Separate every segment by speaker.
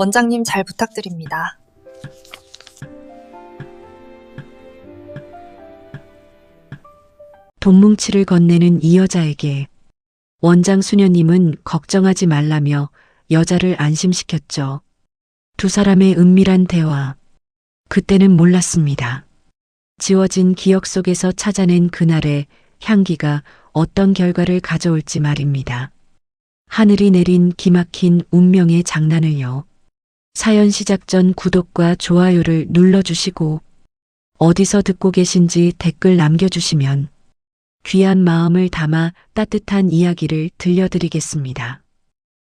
Speaker 1: 원장님 잘 부탁드립니다.
Speaker 2: 돈뭉치를 건네는 이 여자에게 원장 수녀님은 걱정하지 말라며 여자를 안심시켰죠. 두 사람의 은밀한 대화. 그때는 몰랐습니다. 지워진 기억 속에서 찾아낸 그날의 향기가 어떤 결과를 가져올지 말입니다. 하늘이 내린 기막힌 운명의 장난을요. 사연 시작 전 구독과 좋아요를 눌러주시고 어디서 듣고 계신지 댓글 남겨주시면 귀한 마음을 담아 따뜻한 이야기를 들려드리겠습니다.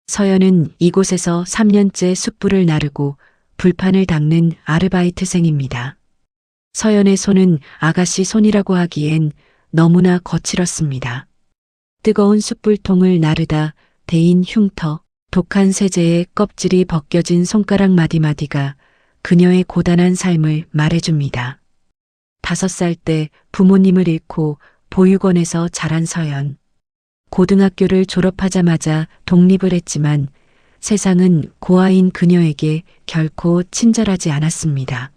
Speaker 2: 서연은 이곳에서 3년째 숯불을 나르고 불판을 닦는 아르바이트생입니다. 서연의 손은 아가씨 손이라고 하기엔 너무나 거칠었습니다. 뜨거운 숯불통을 나르다 데인 흉터, 독한 세제의 껍질이 벗겨진 손가락 마디마디가 그녀의 고단한 삶을 말해줍니다. 5살 때 부모님을 잃고 보육원에서 자란 서연. 고등학교를 졸업하자마자 독립을 했지만 세상은 고아인 그녀에게 결코 친절하지 않았습니다.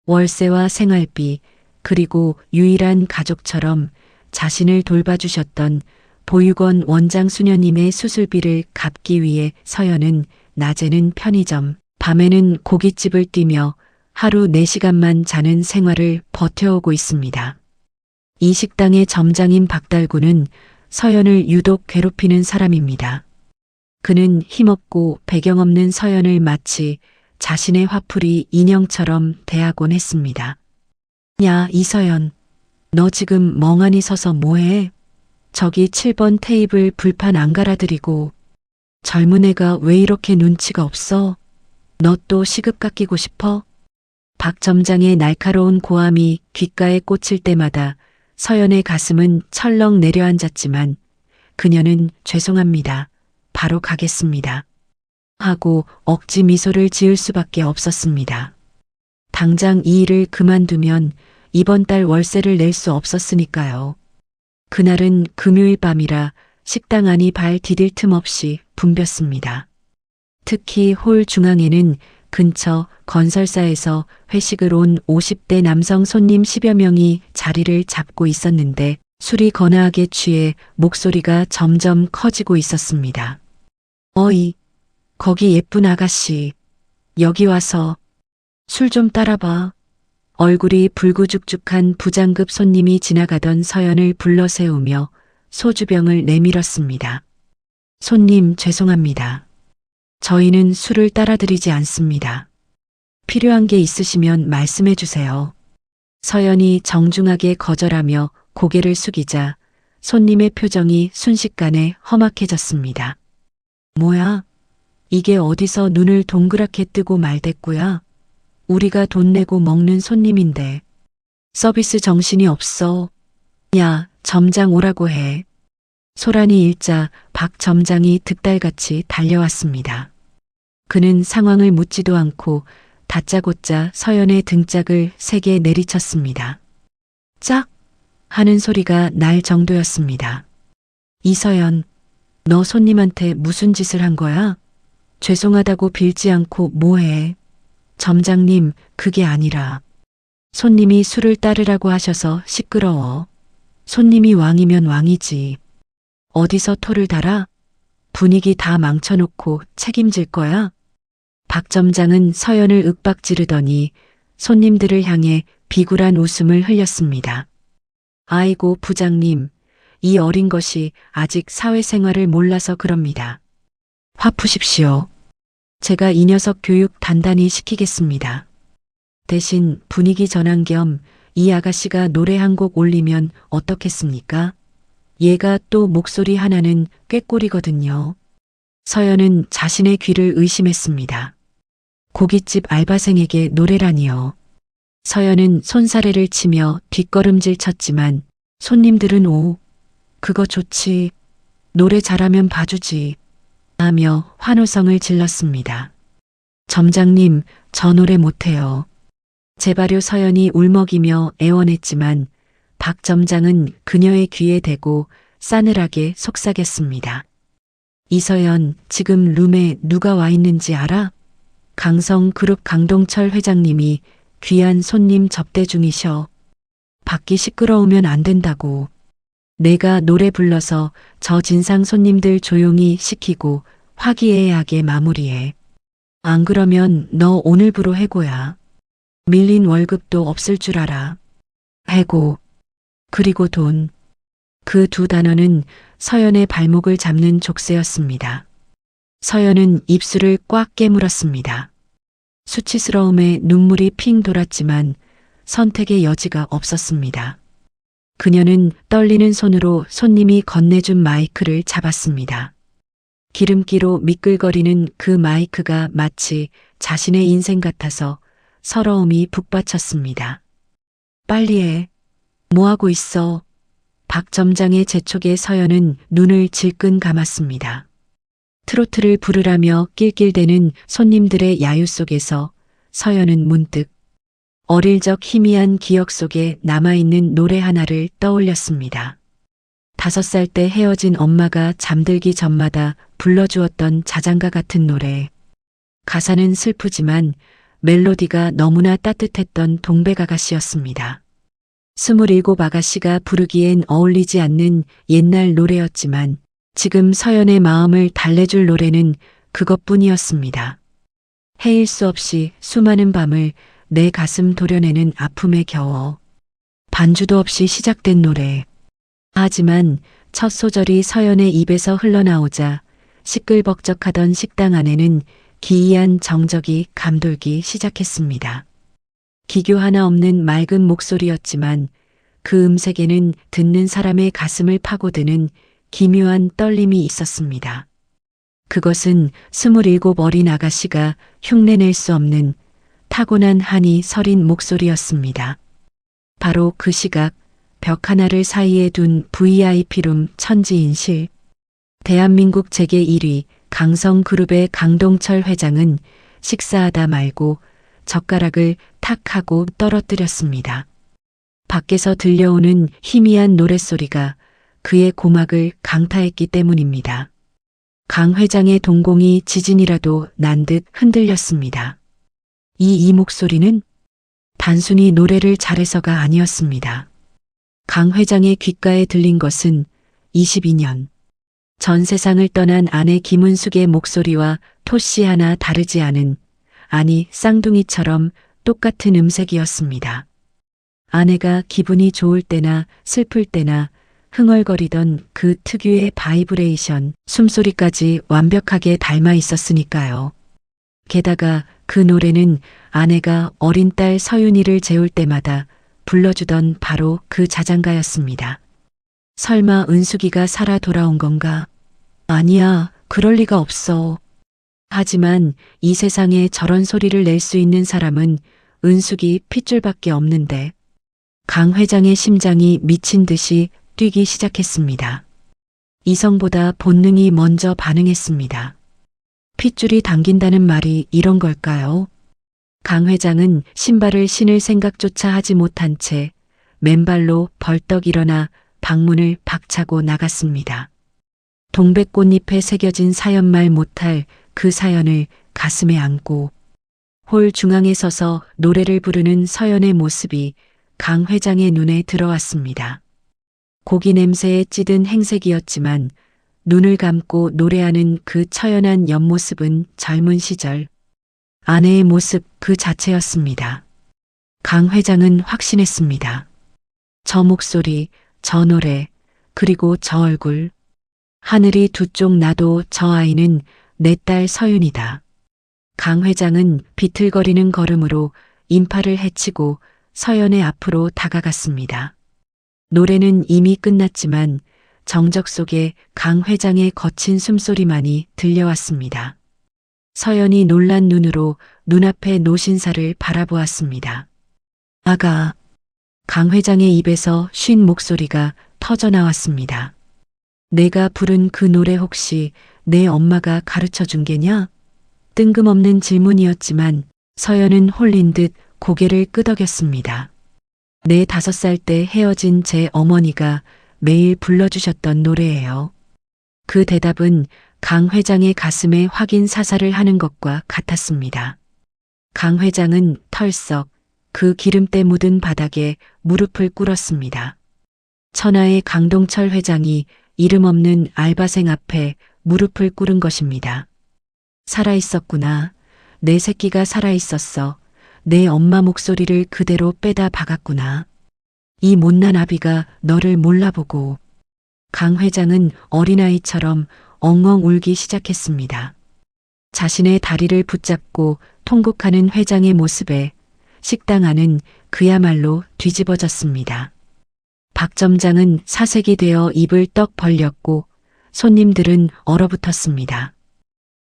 Speaker 2: 월세와 생활비, 그리고 유일한 가족처럼 자신을 돌봐주셨던 보육원 원장 수녀님의 수술비를 갚기 위해 서연은 낮에는 편의점, 밤에는 고깃집을 뛰며 하루 4시간만 자는 생활을 버텨오고 있습니다. 이 식당의 점장인 박달구는 서연을 유독 괴롭히는 사람입니다. 그는 힘없고 배경 없는 서연을 마치 자신의 화풀이 인형처럼 대하곤 했습니다. 야, 이서연. 너 지금 멍하니 서서 뭐해? 저기 7번 테이블 불판 안 갈아드리고 젊은 애가 왜 이렇게 눈치가 없어? 너 또 시급 깎이고 싶어? 박 점장의 날카로운 고함이 귓가에 꽂힐 때마다 서연의 가슴은 철렁 내려앉았지만 그녀는 죄송합니다. 바로 가겠습니다. 하고 억지 미소를 지을 수밖에 없었습니다. 당장 이 일을 그만두면 이번 달 월세를 낼 수 없었으니까요. 그날은 금요일 밤이라 식당 안이 발 디딜 틈 없이 붐볐습니다. 특히 홀 중앙에는 근처 건설사에서 회식을 온 50대 남성 손님 10여 명이 자리를 잡고 있었는데 술이 거나하게 취해 목소리가 점점 커지고 있었습니다. 어이, 거기 예쁜 아가씨. 여기 와서 술 좀 따라봐. 얼굴이 불구죽죽한 부장급 손님이 지나가던 서연을 불러 세우며 소주병을 내밀었습니다. 손님 죄송합니다. 저희는 술을 따라드리지 않습니다. 필요한 게 있으시면 말씀해 주세요. 서연이 정중하게 거절하며 고개를 숙이자 손님의 표정이 순식간에 험악해졌습니다. 뭐야? 이게 어디서 눈을 동그랗게 뜨고 말댔구야? 우리가 돈 내고 먹는 손님인데 서비스 정신이 없어. 야, 점장 오라고 해. 소란이 일자 박 점장이 득달같이 달려왔습니다. 그는 상황을 묻지도 않고 다짜고짜 서연의 등짝을 세게 내리쳤습니다. 짝! 하는 소리가 날 정도였습니다. 이서연, 너 손님한테 무슨 짓을 한 거야? 죄송하다고 빌지 않고 뭐해? 점장님, 그게 아니라 손님이 술을 따르라고 하셔서 시끄러워. 손님이 왕이면 왕이지. 어디서 토를 달아? 분위기 다 망쳐놓고 책임질 거야? 박 점장은 서연을 윽박지르더니 손님들을 향해 비굴한 웃음을 흘렸습니다. 아이고 부장님, 이 어린 것이 아직 사회생활을 몰라서 그럽니다. 화 푸십시오. 제가 이 녀석 교육 단단히 시키겠습니다. 대신 분위기 전환 겸 이 아가씨가 노래 한 곡 올리면 어떻겠습니까? 얘가 또 목소리 하나는 꾀꼬리거든요. 서연은 자신의 귀를 의심했습니다. 고깃집 알바생에게 노래라니요. 서연은 손사래를 치며 뒷걸음질 쳤지만 손님들은 그거 좋지. 노래 잘하면 봐주지. 하며 환호성을 질렀습니다. 점장님, 저 노래 못해요. 제발요. 서연이 울먹이며 애원했지만 박 점장은 그녀의 귀에 대고 싸늘하게 속삭였습니다. 이서연, 지금 룸에 누가 와 있는지 알아? 강성그룹 강동철 회장님이 귀한 손님 접대 중이셔. 밖이 시끄러우면 안 된다고. 내가 노래 불러서 저 진상 손님들 조용히 시키고 화기애애하게 마무리해. 안 그러면 너 오늘부로 해고야. 밀린 월급도 없을 줄 알아. 해고. 그리고 돈. 그 두 단어는 서연의 발목을 잡는 족쇄였습니다. 서연은 입술을 꽉 깨물었습니다. 수치스러움에 눈물이 핑 돌았지만 선택의 여지가 없었습니다. 그녀는 떨리는 손으로 손님이 건네준 마이크를 잡았습니다. 기름기로 미끌거리는 그 마이크가 마치 자신의 인생 같아서 서러움이 북받쳤습니다. 빨리 해. 뭐하고 있어? 박 점장의 재촉에 서연은 눈을 질끈 감았습니다. 트로트를 부르라며 낄낄대는 손님들의 야유 속에서 서연은 문득 어릴 적 희미한 기억 속에 남아있는 노래 하나를 떠올렸습니다. 5살 때 헤어진 엄마가 잠들기 전마다 불러주었던 자장가 같은 노래. 가사는 슬프지만 멜로디가 너무나 따뜻했던 동백 아가씨였습니다. 27 아가씨가 부르기엔 어울리지 않는 옛날 노래였지만 지금 서연의 마음을 달래줄 노래는 그것뿐이었습니다. 헤일 수 없이 수많은 밤을 내 가슴 도려내는 아픔에 겨워. 반주도 없이 시작된 노래. 하지만 첫 소절이 서연의 입에서 흘러나오자 시끌벅적하던 식당 안에는 기이한 정적이 감돌기 시작했습니다. 기교 하나 없는 맑은 목소리였지만 그 음색에는 듣는 사람의 가슴을 파고드는 기묘한 떨림이 있었습니다. 그것은 27 어린 아가씨가 흉내낼 수 없는 타고난 한이 서린 목소리였습니다. 바로 그 시각 벽 하나를 사이에 둔 VIP룸 천지인실. 대한민국 재계 1위 강성그룹의 강동철 회장은 식사하다 말고 젓가락을 탁 하고 떨어뜨렸습니다. 밖에서 들려오는 희미한 노랫소리가 그의 고막을 강타했기 때문입니다. 강 회장의 동공이 지진이라도 난 듯 흔들렸습니다. 이 목소리는 단순히 노래를 잘해서가 아니었습니다. 강 회장의 귓가에 들린 것은 22년 전 세상을 떠난 아내 김은숙의 목소리와 토씨 하나 다르지 않은, 아니 쌍둥이처럼 똑같은 음색이었습니다. 아내가 기분이 좋을 때나 슬플 때나 흥얼거리던 그 특유의 바이브레이션, 숨소리까지 완벽하게 닮아 있었으니까요. 게다가 그 노래는 아내가 어린 딸 서윤이를 재울 때마다 불러주던 바로 그 자장가였습니다. 설마 은숙이가 살아 돌아온 건가? 아니야, 그럴 리가 없어. 하지만 이 세상에 저런 소리를 낼 수 있는 사람은 은숙이 핏줄밖에 없는데. 강 회장의 심장이 미친 듯이 뛰기 시작했습니다. 이성보다 본능이 먼저 반응했습니다. 핏줄이 당긴다는 말이 이런 걸까요? 강 회장은 신발을 신을 생각조차 하지 못한 채 맨발로 벌떡 일어나 방문을 박차고 나갔습니다. 동백꽃잎에 새겨진 사연 말 못할 그 사연을 가슴에 안고 홀 중앙에 서서 노래를 부르는 서연의 모습이 강 회장의 눈에 들어왔습니다. 고기 냄새에 찌든 행색이었지만 눈을 감고 노래하는 그 처연한 옆모습은 젊은 시절 아내의 모습 그 자체였습니다. 강 회장은 확신했습니다. 저 목소리, 저 노래, 그리고 저 얼굴. 하늘이 두 쪽 나도 저 아이는 내 딸 서윤이다. 강 회장은 비틀거리는 걸음으로 인파를 헤치고 서연의 앞으로 다가갔습니다. 노래는 이미 끝났지만 정적 속에 강 회장의 거친 숨소리만이 들려왔습니다. 서연이 놀란 눈으로 눈앞의 노신사를 바라보았습니다. 아가. 강 회장의 입에서 쉰 목소리가 터져 나왔습니다. 내가 부른 그 노래 혹시 내 엄마가 가르쳐 준 게냐? 뜬금없는 질문이었지만 서연은 홀린 듯 고개를 끄덕였습니다. 내 5살 때 헤어진 제 어머니가 매일 불러주셨던 노래예요. 그 대답은 강 회장의 가슴에 확인 사살을 하는 것과 같았습니다. 강 회장은 털썩 그 기름때 묻은 바닥에 무릎을 꿇었습니다. 천하의 강동철 회장이 이름 없는 알바생 앞에 무릎을 꿇은 것입니다. 살아있었구나. 내 새끼가 살아있었어. 내 엄마 목소리를 그대로 빼다 박았구나. 이 못난 아비가 너를 몰라보고. 강 회장은 어린아이처럼 엉엉 울기 시작했습니다. 자신의 다리를 붙잡고 통곡하는 회장의 모습에 식당 안은 그야말로 뒤집어졌습니다. 박 점장은 사색이 되어 입을 떡 벌렸고 손님들은 얼어붙었습니다.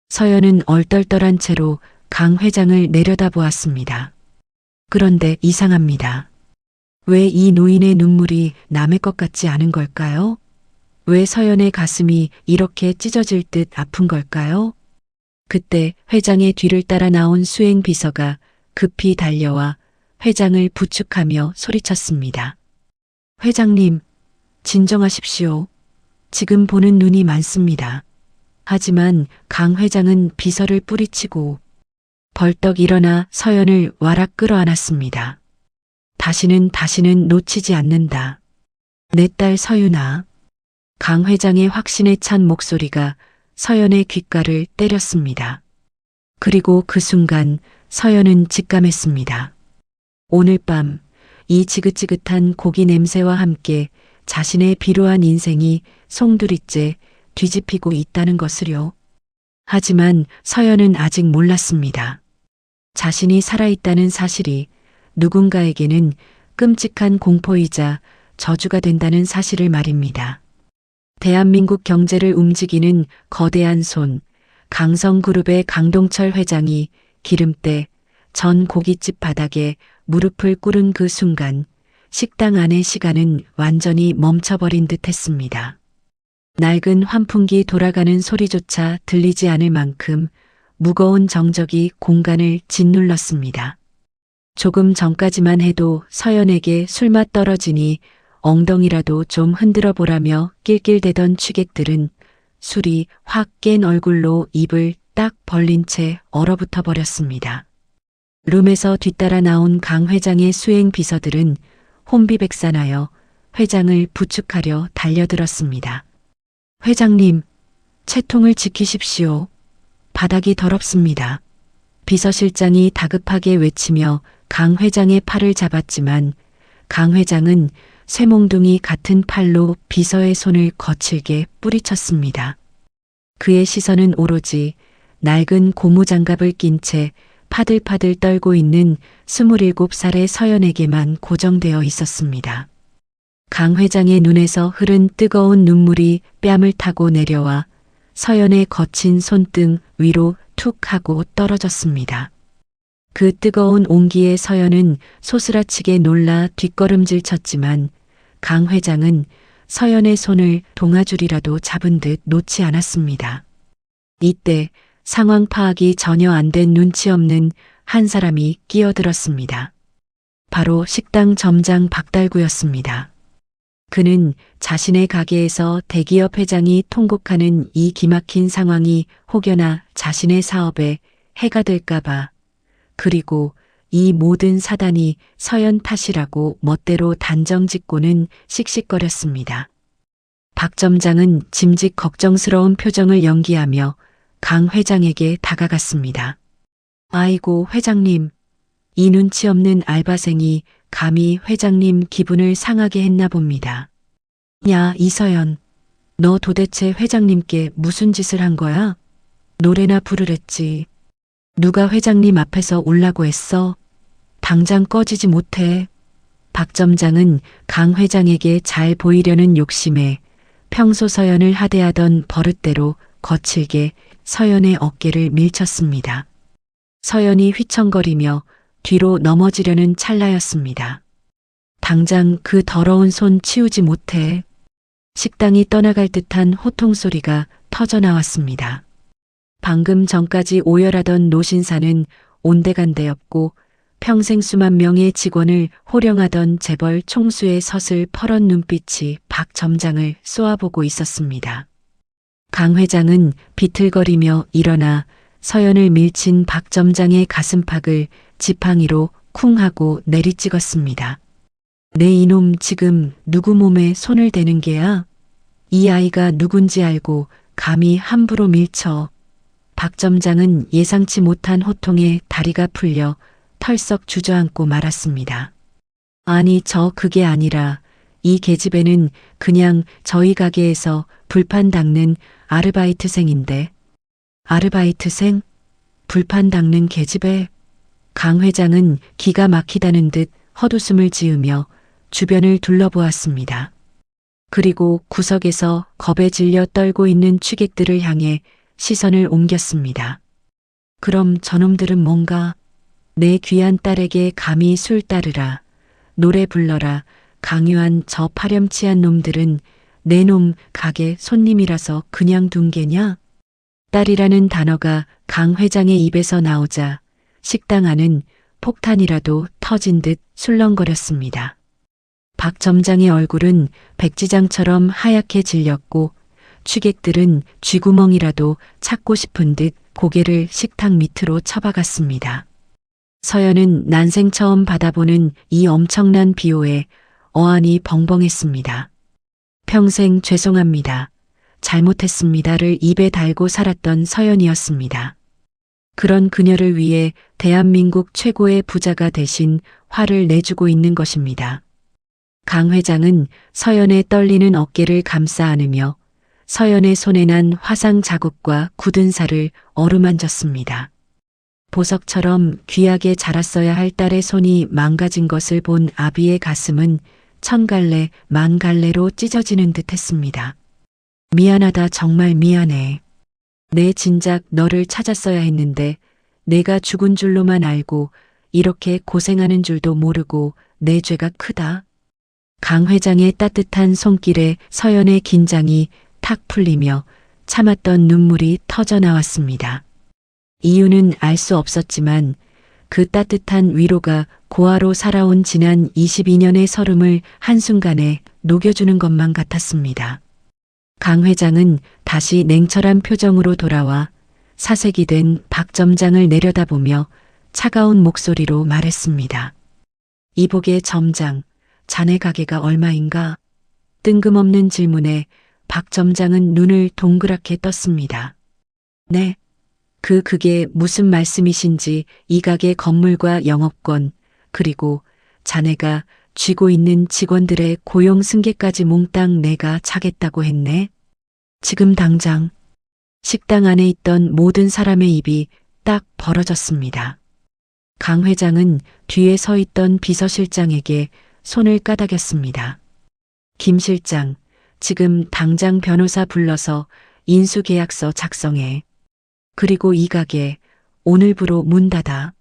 Speaker 2: 서연은 얼떨떨한 채로 강 회장을 내려다보았습니다. 그런데 이상합니다. 왜 이 노인의 눈물이 남의 것 같지 않은 걸까요? 왜 서연의 가슴이 이렇게 찢어질 듯 아픈 걸까요? 그때 회장의 뒤를 따라 나온 수행 비서가 급히 달려와 회장을 부축하며 소리쳤습니다. 회장님, 진정하십시오. 지금 보는 눈이 많습니다. 하지만 강 회장은 비서를 뿌리치고 벌떡 일어나 서연을 와락 끌어안았습니다. 다시는 놓치지 않는다. 내 딸 서윤아. 강 회장의 확신에 찬 목소리가 서연의 귓가를 때렸습니다. 그리고 그 순간 서연은 직감했습니다. 오늘 밤 이 지긋지긋한 고기 냄새와 함께 자신의 비루한 인생이 송두리째 뒤집히고 있다는 것을요. 하지만 서연은 아직 몰랐습니다. 자신이 살아있다는 사실이 누군가에게는 끔찍한 공포이자 저주가 된다는 사실을 말입니다. 대한민국 경제를 움직이는 거대한 손, 강성그룹의 강동철 회장이 기름때 전 고깃집 바닥에 무릎을 꿇은 그 순간 식당 안의 시간은 완전히 멈춰버린 듯 했습니다. 낡은 환풍기 돌아가는 소리조차 들리지 않을 만큼 무거운 정적이 공간을 짓눌렀습니다. 조금 전까지만 해도 서연에게 술맛 떨어지니 엉덩이라도 좀 흔들어 보라며 낄낄대던 취객들은 술이 확 깬 얼굴로 입을 딱 벌린 채 얼어붙어 버렸습니다. 룸에서 뒤따라 나온 강 회장의 수행 비서들은 혼비백산하여 회장을 부축하려 달려들었습니다. 회장님, 채통을 지키십시오. 바닥이 더럽습니다. 비서실장이 다급하게 외치며 강 회장의 팔을 잡았지만 강 회장은 쇠몽둥이 같은 팔로 비서의 손을 거칠게 뿌리쳤습니다. 그의 시선은 오로지 낡은 고무장갑을 낀 채 파들파들 떨고 있는 27살의 서연에게만 고정되어 있었습니다. 강 회장의 눈에서 흐른 뜨거운 눈물이 뺨을 타고 내려와 서연의 거친 손등 위로 툭 하고 떨어졌습니다. 그 뜨거운 온기에 서연은 소스라치게 놀라 뒷걸음질 쳤지만 강 회장은 서연의 손을 동아줄이라도 잡은 듯 놓지 않았습니다. 이때 상황 파악이 전혀 안 된 눈치 없는 한 사람이 끼어들었습니다. 바로 식당 점장 박달구였습니다. 그는 자신의 가게에서 대기업 회장이 통곡하는 이 기막힌 상황이 혹여나 자신의 사업에 해가 될까봐, 그리고 이 모든 사단이 서연 탓이라고 멋대로 단정 짓고는 씩씩거렸습니다. 박 점장은 짐짓 걱정스러운 표정을 연기하며 강 회장에게 다가갔습니다. 아이고 회장님, 이 눈치 없는 알바생이 감히 회장님 기분을 상하게 했나 봅니다. 야 이서연, 너 도대체 회장님께 무슨 짓을 한 거야? 노래나 부르랬지. 누가 회장님 앞에서 울라고 했어? 당장 꺼지지 못해. 박 점장은 강 회장에게 잘 보이려는 욕심에 평소 서연을 하대하던 버릇대로 거칠게 서연의 어깨를 밀쳤습니다. 서연이 휘청거리며 뒤로 넘어지려는 찰나였습니다. 당장 그 더러운 손 치우지 못해. 식당이 떠나갈 듯한 호통 소리가 터져나왔습니다. 방금 전까지 오열하던 노신사는 온데간데였고 평생 수만 명의 직원을 호령하던 재벌 총수의 서슬 퍼런 눈빛이 박 점장을 쏘아보고 있었습니다. 강 회장은 비틀거리며 일어나 서연을 밀친 박 점장의 가슴팍을 지팡이로 쿵 하고 내리찍었습니다. 내 이놈 지금 누구 몸에 손을 대는 게야? 이 아이가 누군지 알고 감히 함부로 밀쳐. 박 점장은 예상치 못한 호통에 다리가 풀려 털썩 주저앉고 말았습니다. 아니 그게 아니라 이 계집애는 그냥 저희 가게에서 불판 닦는 아르바이트생인데. 아르바이트생? 불판 닦는 계집애? 강 회장은 기가 막히다는 듯 헛웃음을 지으며 주변을 둘러보았습니다. 그리고 구석에서 겁에 질려 떨고 있는 취객들을 향해 시선을 옮겼습니다. 그럼 저놈들은 뭔가? 내 귀한 딸에게 감히 술 따르라, 노래 불러라 강요한 저 파렴치한 놈들은 내 놈 가게 손님이라서 그냥 둔 게냐? 딸이라는 단어가 강 회장의 입에서 나오자 식당 안은 폭탄이라도 터진 듯 술렁거렸습니다. 박 점장의 얼굴은 백지장처럼 하얗게 질렸고 취객들은 쥐구멍이라도 찾고 싶은 듯 고개를 식탁 밑으로 처박았습니다. 서연은 난생 처음 받아보는 이 엄청난 비호에 어안이 벙벙했습니다. 평생 죄송합니다. 잘못했습니다를 입에 달고 살았던 서연이었습니다. 그런 그녀를 위해 대한민국 최고의 부자가 대신 화를 내주고 있는 것입니다. 강 회장은 서연의 떨리는 어깨를 감싸 안으며 서연의 손에 난 화상 자국과 굳은 살을 어루만졌습니다. 보석처럼 귀하게 자랐어야 할 딸의 손이 망가진 것을 본 아비의 가슴은 천갈래 만갈래로 찢어지는 듯 했습니다. 미안하다, 정말 미안해. 내 진작 너를 찾았어야 했는데 내가 죽은 줄로만 알고 이렇게 고생하는 줄도 모르고 내 죄가 크다. 강 회장의 따뜻한 손길에 서연의 긴장이 탁 풀리며 참았던 눈물이 터져 나왔습니다. 이유는 알 수 없었지만 그 따뜻한 위로가 고아로 살아온 지난 22년의 서름을 한순간에 녹여주는 것만 같았습니다. 강 회장은 다시 냉철한 표정으로 돌아와 사색이 된 박 점장을 내려다보며 차가운 목소리로 말했습니다. 이복의 점장, 자네 가게가 얼마인가? 뜬금없는 질문에 박 점장은 눈을 동그랗게 떴습니다. 네. 그게 무슨 말씀이신지 이 가게 건물과 영업권, 그리고 자네가 쥐고 있는 직원들의 고용 승계까지 몽땅 내가 차겠다고 했네. 지금 당장. 식당 안에 있던 모든 사람의 입이 딱 벌어졌습니다. 강 회장은 뒤에 서 있던 비서실장에게 손을 까닥였습니다. 김 실장, 지금 당장 변호사 불러서 인수계약서 작성해. 그리고 이 가게 오늘부로 문 닫아.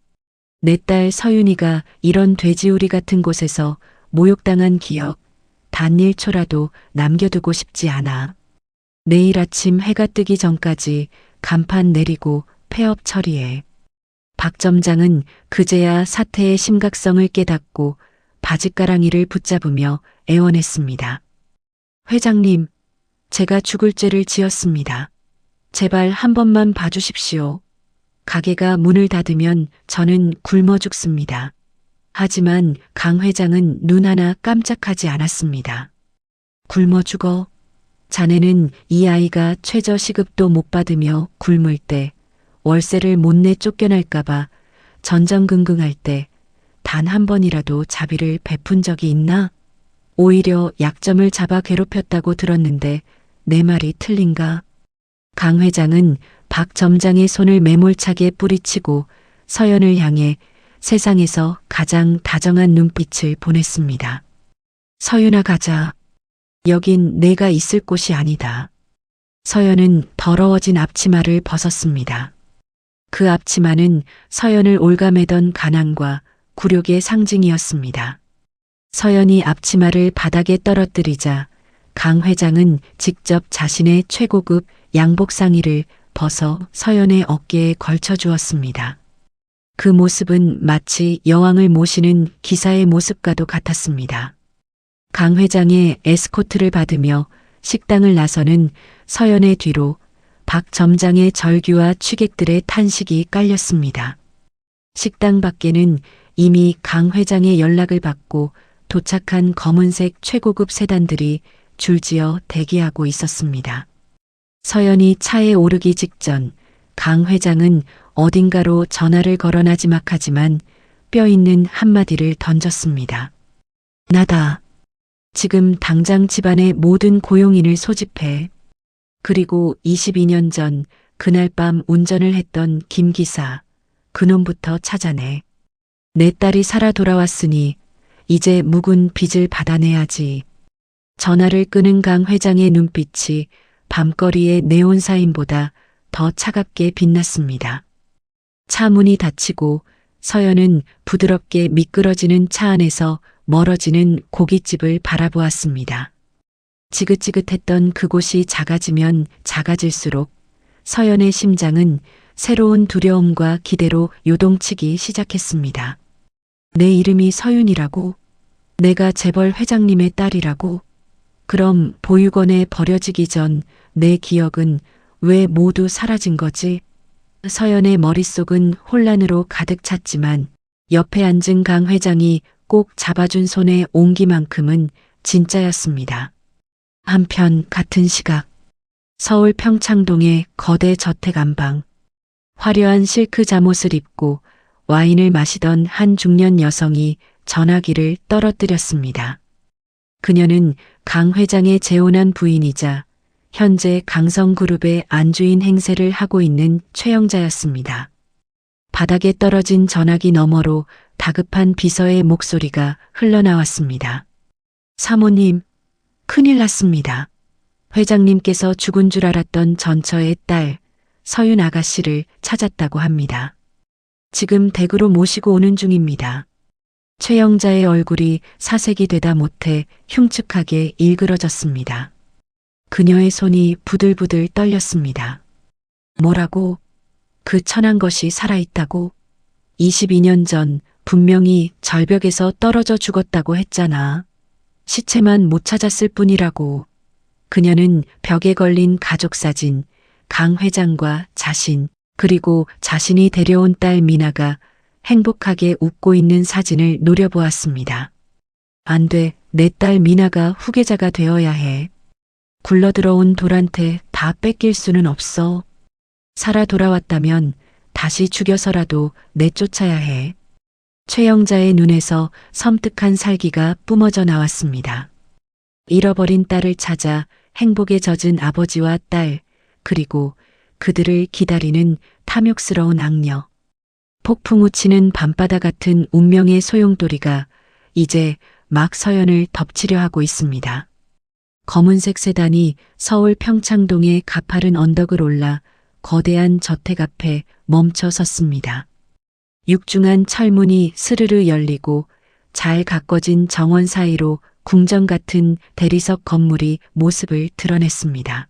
Speaker 2: 내 딸 서윤이가 이런 돼지우리 같은 곳에서 모욕당한 기억 단 1초라도 남겨두고 싶지 않아. 내일 아침 해가 뜨기 전까지 간판 내리고 폐업 처리해. 박 점장은 그제야 사태의 심각성을 깨닫고 바짓가랑이를 붙잡으며 애원했습니다. 회장님, 제가 죽을 죄를 지었습니다. 제발 한 번만 봐주십시오. 가게가 문을 닫으면 저는 굶어 죽습니다. 하지만 강 회장은 눈 하나 깜짝하지 않았습니다. 굶어 죽어? 자네는 이 아이가 최저 시급도 못 받으며 굶을 때, 월세를 못 내 쫓겨날까봐 전전긍긍할 때 단 한 번이라도 자비를 베푼 적이 있나? 오히려 약점을 잡아 괴롭혔다고 들었는데 내 말이 틀린가? 강 회장은 박 점장의 손을 매몰차게 뿌리치고 서연을 향해 세상에서 가장 다정한 눈빛을 보냈습니다. 서윤아, 가자. 여긴 내가 있을 곳이 아니다. 서연은 더러워진 앞치마를 벗었습니다. 그 앞치마는 서연을 올가매던 가난과 굴욕의 상징이었습니다. 서연이 앞치마를 바닥에 떨어뜨리자 강 회장은 직접 자신의 최고급 양복 상의를 벗어 서연의 어깨에 걸쳐 주었습니다. 그 모습은 마치 여왕을 모시는 기사의 모습과도 같았습니다. 강 회장의 에스코트를 받으며 식당을 나서는 서연의 뒤로 박 점장의 절규와 취객들의 탄식이 깔렸습니다. 식당 밖에는 이미 강 회장의 연락을 받고 도착한 검은색 최고급 세단들이 줄지어 대기하고 있었습니다. 서연이 차에 오르기 직전 강 회장은 어딘가로 전화를 걸어 나지막하지만 뼈 있는 한마디를 던졌습니다. 나다. 지금 당장 집안의 모든 고용인을 소집해. 그리고 22년 전 그날 밤 운전을 했던 김 기사, 그놈부터 찾아내. 내 딸이 살아 돌아왔으니 이제 묵은 빚을 받아내야지. 전화를 끄는 강 회장의 눈빛이 밤거리의 네온사인보다 더 차갑게 빛났습니다. 차 문이 닫히고 서연은 부드럽게 미끄러지는 차 안에서 멀어지는 고깃집을 바라보았습니다. 지긋지긋했던 그곳이 작아지면 작아질수록 서연의 심장은 새로운 두려움과 기대로 요동치기 시작했습니다. 내 이름이 서윤이라고? 내가 재벌 회장님의 딸이라고? 그럼 보육원에 버려지기 전 내 기억은 왜 모두 사라진 거지? 서연의 머릿속은 혼란으로 가득 찼지만 옆에 앉은 강 회장이 꼭 잡아준 손의 온기만큼은 진짜였습니다. 한편 같은 시각 서울 평창동의 거대 저택 안방, 화려한 실크 잠옷을 입고 와인을 마시던 한 중년 여성이 전화기를 떨어뜨렸습니다. 그녀는 강 회장의 재혼한 부인이자 현재 강성그룹의 안주인 행세를 하고 있는 최영자였습니다. 바닥에 떨어진 전화기 너머로 다급한 비서의 목소리가 흘러나왔습니다. 사모님, 큰일 났습니다. 회장님께서 죽은 줄 알았던 전처의 딸 서윤 아가씨를 찾았다고 합니다. 지금 댁으로 모시고 오는 중입니다. 최영자의 얼굴이 사색이 되다 못해 흉측하게 일그러졌습니다. 그녀의 손이 부들부들 떨렸습니다. 뭐라고? 그 천한 것이 살아있다고? 22년 전 분명히 절벽에서 떨어져 죽었다고 했잖아. 시체만 못 찾았을 뿐이라고. 그녀는 벽에 걸린 가족 사진, 강 회장과 자신, 그리고 자신이 데려온 딸 미나가 행복하게 웃고 있는 사진을 노려보았습니다. 안 돼, 내 딸 미나가 후계자가 되어야 해. 굴러들어온 돌한테 다 뺏길 수는 없어. 살아 돌아왔다면 다시 죽여서라도 내쫓아야 해. 최영자의 눈에서 섬뜩한 살기가 뿜어져 나왔습니다. 잃어버린 딸을 찾아 행복에 젖은 아버지와 딸, 그리고 그들을 기다리는 탐욕스러운 악녀. 폭풍 우치는 밤바다 같은 운명의 소용돌이가 이제 막 서연을 덮치려 하고 있습니다. 검은색 세단이 서울 평창동의 가파른 언덕을 올라 거대한 저택 앞에 멈춰 섰습니다. 육중한 철문이 스르르 열리고 잘 가꿔진 정원 사이로 궁전 같은 대리석 건물이 모습을 드러냈습니다.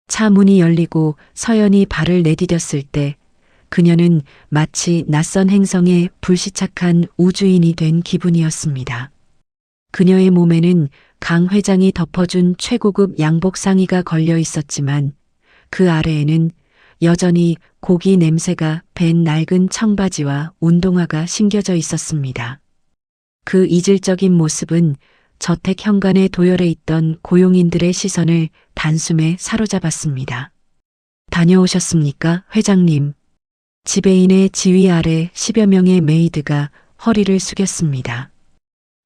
Speaker 2: 차 문이 열리고 서연이 발을 내디뎠을 때 그녀는 마치 낯선 행성에 불시착한 우주인이 된 기분이었습니다. 그녀의 몸에는 강 회장이 덮어준 최고급 양복 상의가 걸려 있었지만 그 아래에는 여전히 고기 냄새가 밴 낡은 청바지와 운동화가 신겨져 있었습니다. 그 이질적인 모습은 저택 현관에 도열해 있던 고용인들의 시선을 단숨에 사로잡았습니다. 다녀오셨습니까, 회장님? 지배인의 지휘 아래 10여 명의 메이드가 허리를 숙였습니다.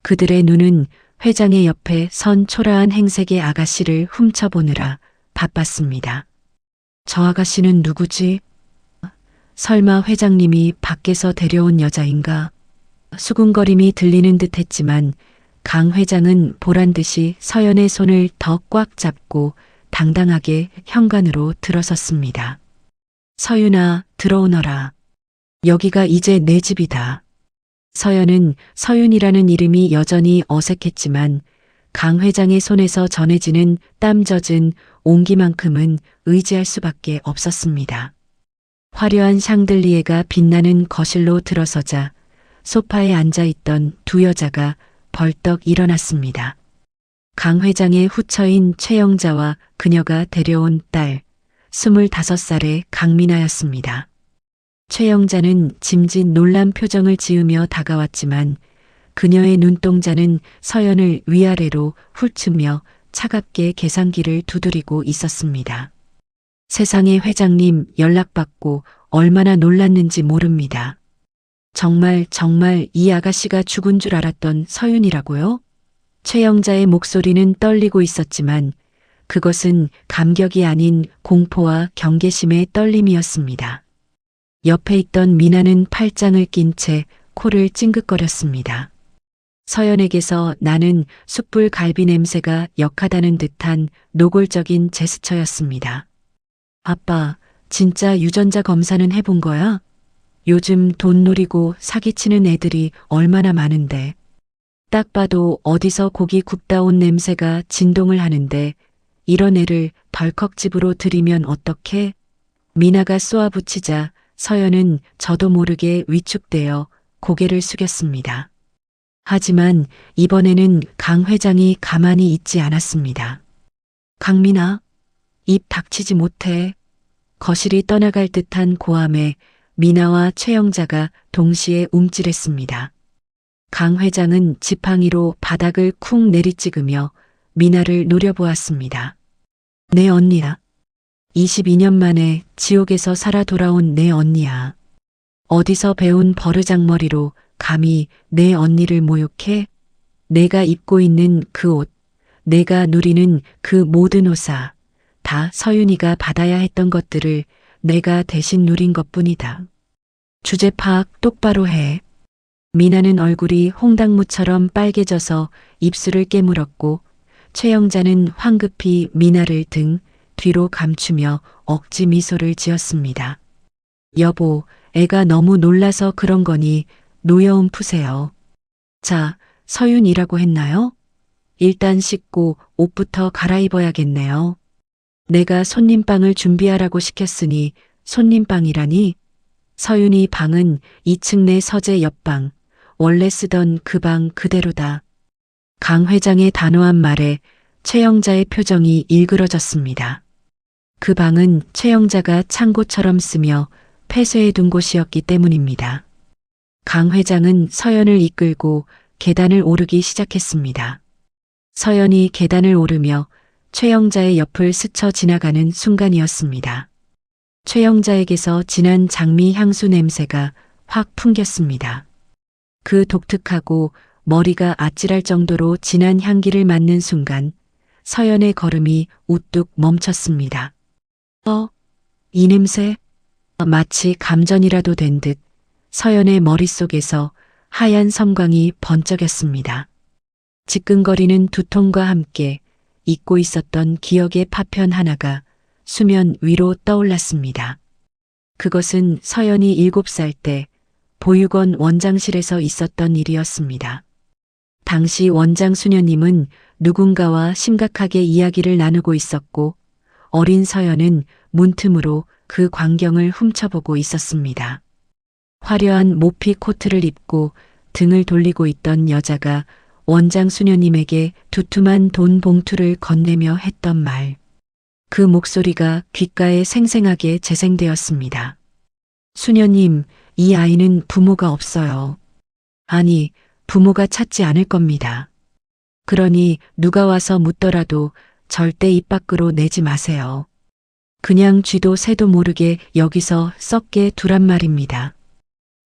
Speaker 2: 그들의 눈은 회장의 옆에 선 초라한 행색의 아가씨를 훔쳐보느라 바빴습니다. 저 아가씨는 누구지? 설마 회장님이 밖에서 데려온 여자인가? 수군거림이 들리는 듯 했지만 강 회장은 보란듯이 서연의 손을 더 꽉 잡고 당당하게 현관으로 들어섰습니다. 서윤아, 들어오너라. 여기가 이제 내 집이다. 서연은 서윤이라는 이름이 여전히 어색했지만 강 회장의 손에서 전해지는 땀 젖은 온기만큼은 의지할 수밖에 없었습니다. 화려한 샹들리에가 빛나는 거실로 들어서자 소파에 앉아있던 두 여자가 벌떡 일어났습니다. 강 회장의 후처인 최영자와 그녀가 데려온 딸, 25살의 강민아였습니다. 최영자는 짐짓 놀란 표정을 지으며 다가왔지만 그녀의 눈동자는 서연을 위아래로 훑으며 차갑게 계산기를 두드리고 있었습니다. 세상에 회장님 연락받고 얼마나 놀랐는지 모릅니다. 정말 이 아가씨가 죽은 줄 알았던 서윤이라고요? 최영자의 목소리는 떨리고 있었지만 그것은 감격이 아닌 공포와 경계심의 떨림이었습니다. 옆에 있던 미나는 팔짱을 낀 채 코를 찡긋거렸습니다. 서연에게서 나는 숯불 갈비 냄새가 역하다는 듯한 노골적인 제스처였습니다. 아빠, 진짜 유전자 검사는 해본 거야? 요즘 돈 노리고 사기치는 애들이 얼마나 많은데. 딱 봐도 어디서 고기 굽다 온 냄새가 진동을 하는데 이런 애를 덜컥 집으로 들이면 어떡해? 미나가 쏘아붙이자 서연은 저도 모르게 위축되어 고개를 숙였습니다. 하지만 이번에는 강 회장이 가만히 있지 않았습니다. 강민아, 입 닥치지 못해. 거실이 떠나갈 듯한 고함에 미나와 최영자가 동시에 움찔했습니다. 강 회장은 지팡이로 바닥을 쿵 내리찍으며 미나를 노려보았습니다. 내 언니야. 22년 만에 지옥에서 살아 돌아온 내 언니야. 어디서 배운 버르장머리로 감히 내 언니를 모욕해? 내가 입고 있는 그 옷, 내가 누리는 그 모든 호사, 다 서윤이가 받아야 했던 것들을 내가 대신 누린 것뿐이다. 주제 파악 똑바로 해. 미나는 얼굴이 홍당무처럼 빨개져서 입술을 깨물었고 최영자는 황급히 미나를 등 뒤로 감추며 억지 미소를 지었습니다. 여보, 애가 너무 놀라서 그런 거니 노여움 푸세요. 자, 서윤이라고 했나요? 일단 씻고 옷부터 갈아입어야겠네요. 내가 손님방을 준비하라고 시켰으니 손님방이라니? 서윤이 방은 2층 내 서재 옆방, 원래 쓰던 그 방 그대로다. 강 회장의 단호한 말에 최영자의 표정이 일그러졌습니다. 그 방은 최영자가 창고처럼 쓰며 폐쇄해둔 곳이었기 때문입니다. 강 회장은 서연을 이끌고 계단을 오르기 시작했습니다. 서연이 계단을 오르며 최영자의 옆을 스쳐 지나가는 순간이었습니다. 최영자에게서 진한 장미 향수 냄새가 확 풍겼습니다. 그 독특하고 머리가 아찔할 정도로 진한 향기를 맡는 순간 서연의 걸음이 우뚝 멈췄습니다. 이 냄새? 마치 감전이라도 된 듯 서연의 머릿속에서 하얀 섬광이 번쩍였습니다. 지끈거리는 두통과 함께 잊고 있었던 기억의 파편 하나가 수면 위로 떠올랐습니다. 그것은 서연이 7살 때 보육원 원장실에서 있었던 일이었습니다. 당시 원장 수녀님은 누군가와 심각하게 이야기를 나누고 있었고 어린 서연은 문틈으로 그 광경을 훔쳐보고 있었습니다. 화려한 모피 코트를 입고 등을 돌리고 있던 여자가 원장 수녀님에게 두툼한 돈 봉투를 건네며 했던 말. 그 목소리가 귓가에 생생하게 재생되었습니다. 수녀님, 이 아이는 부모가 없어요. 아니, 부모가 찾지 않을 겁니다. 그러니 누가 와서 묻더라도 절대 입 밖으로 내지 마세요. 그냥 쥐도 새도 모르게 여기서 썩게 두란 말입니다.